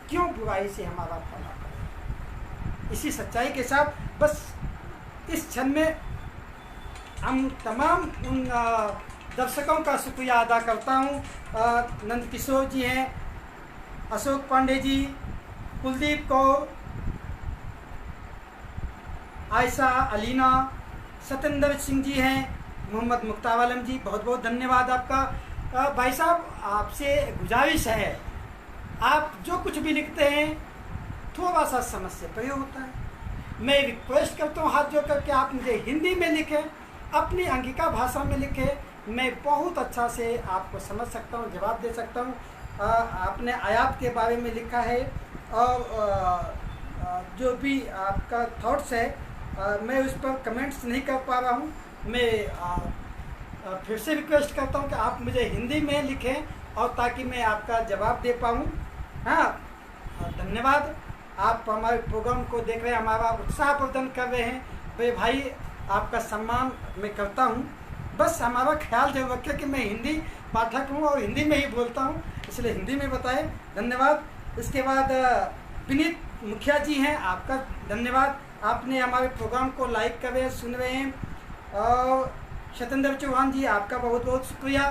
Speaker 1: क्यों बुराई से हमारा फला करें। इसी सच्चाई के साथ बस इस क्षण में हम तमाम उन दर्शकों का शुक्रिया अदा करता हूँ। नंद किशोर जी हैं, अशोक पांडे जी, कुलदीप कौर, आयशा, अलीना, सतेंद्र सिंह जी हैं, मोहम्मद मुख्तार आलम जी, बहुत बहुत धन्यवाद आपका। भाई साहब, आपसे गुजारिश है, आप जो कुछ भी लिखते हैं थोड़ा सा समझ से प्रयोग होता है। मैं रिक्वेस्ट करता हूँ हाथ जोड़ करके आप मुझे हिंदी में लिखें, अपनी अंगिका भाषा में लिखें, मैं बहुत अच्छा से आपको समझ सकता हूँ, जवाब दे सकता हूँ। आपने आयात के बारे में लिखा है और जो भी आपका थॉट्स है मैं उस पर कमेंट्स नहीं कर पा रहा हूँ। मैं फिर से रिक्वेस्ट करता हूँ कि आप मुझे हिंदी में लिखें और ताकि मैं आपका जवाब दे पाऊँ। हाँ, धन्यवाद। आप हमारे प्रोग्राम को देख रहे हैं, हमारा उत्साह प्रदान कर रहे हैं। भाई आपका सम्मान मैं करता हूँ, बस हमारा ख्याल जरूर रखें कि मैं हिंदी पाठक हूँ और हिंदी में ही बोलता हूँ, इसलिए हिंदी में बताएं। धन्यवाद। इसके बाद विनीत मुखिया जी हैं, आपका धन्यवाद, आपने हमारे प्रोग्राम को लाइक कर रहे हैं, सुन रहे हैं। और सतेंद्र चौहान जी, आपका बहुत बहुत शुक्रिया।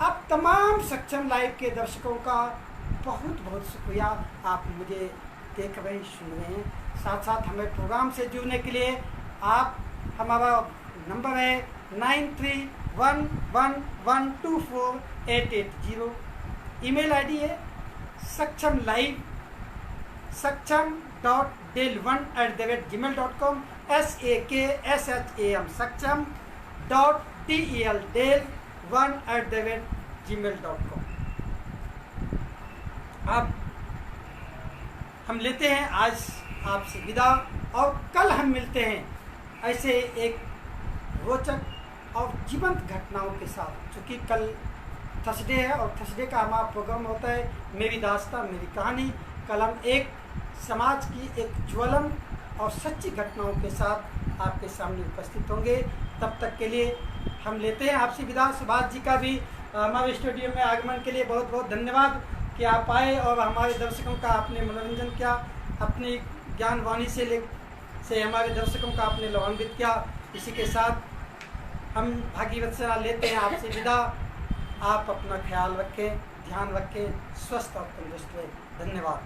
Speaker 1: आप तमाम सक्षम लाइव के दर्शकों का बहुत बहुत शुक्रिया, आप मुझे देख रहे हैं, सुन रहे हैं। साथ साथ हमें प्रोग्राम से जुड़ने के लिए आप, हमारा नंबर है 9311124880। ईमेल आईडी है sakcham.del1@gmail.com, SAKSHAM sakcham.del1@gmail.com। अब हम लेते हैं आज आपसे विदा और कल हम मिलते हैं ऐसे एक रोचक और जीवंत घटनाओं के साथ। चूँकि कल थर्सडे है और थर्सडे का हमारा प्रोग्राम होता है मेरी दास्तां मेरी कहानी। कल हम एक समाज की एक ज्वलन और सच्ची घटनाओं के साथ आपके सामने उपस्थित होंगे। तब तक के लिए हम लेते हैं आपसे विदा। सुभाष जी का भी हमारे स्टूडियो में आगमन के लिए बहुत बहुत धन्यवाद कि आप आए और हमारे दर्शकों का आपने मनोरंजन किया, अपनी ज्ञान वाणी से हमारे दर्शकों का आपने लाभान्वित किया। इसी के साथ हम भागीरथ से लेते हैं आपसे विदा। आप अपना ख्याल रखें, ध्यान रखें, स्वस्थ और तंदुरुस्त रहें। धन्यवाद।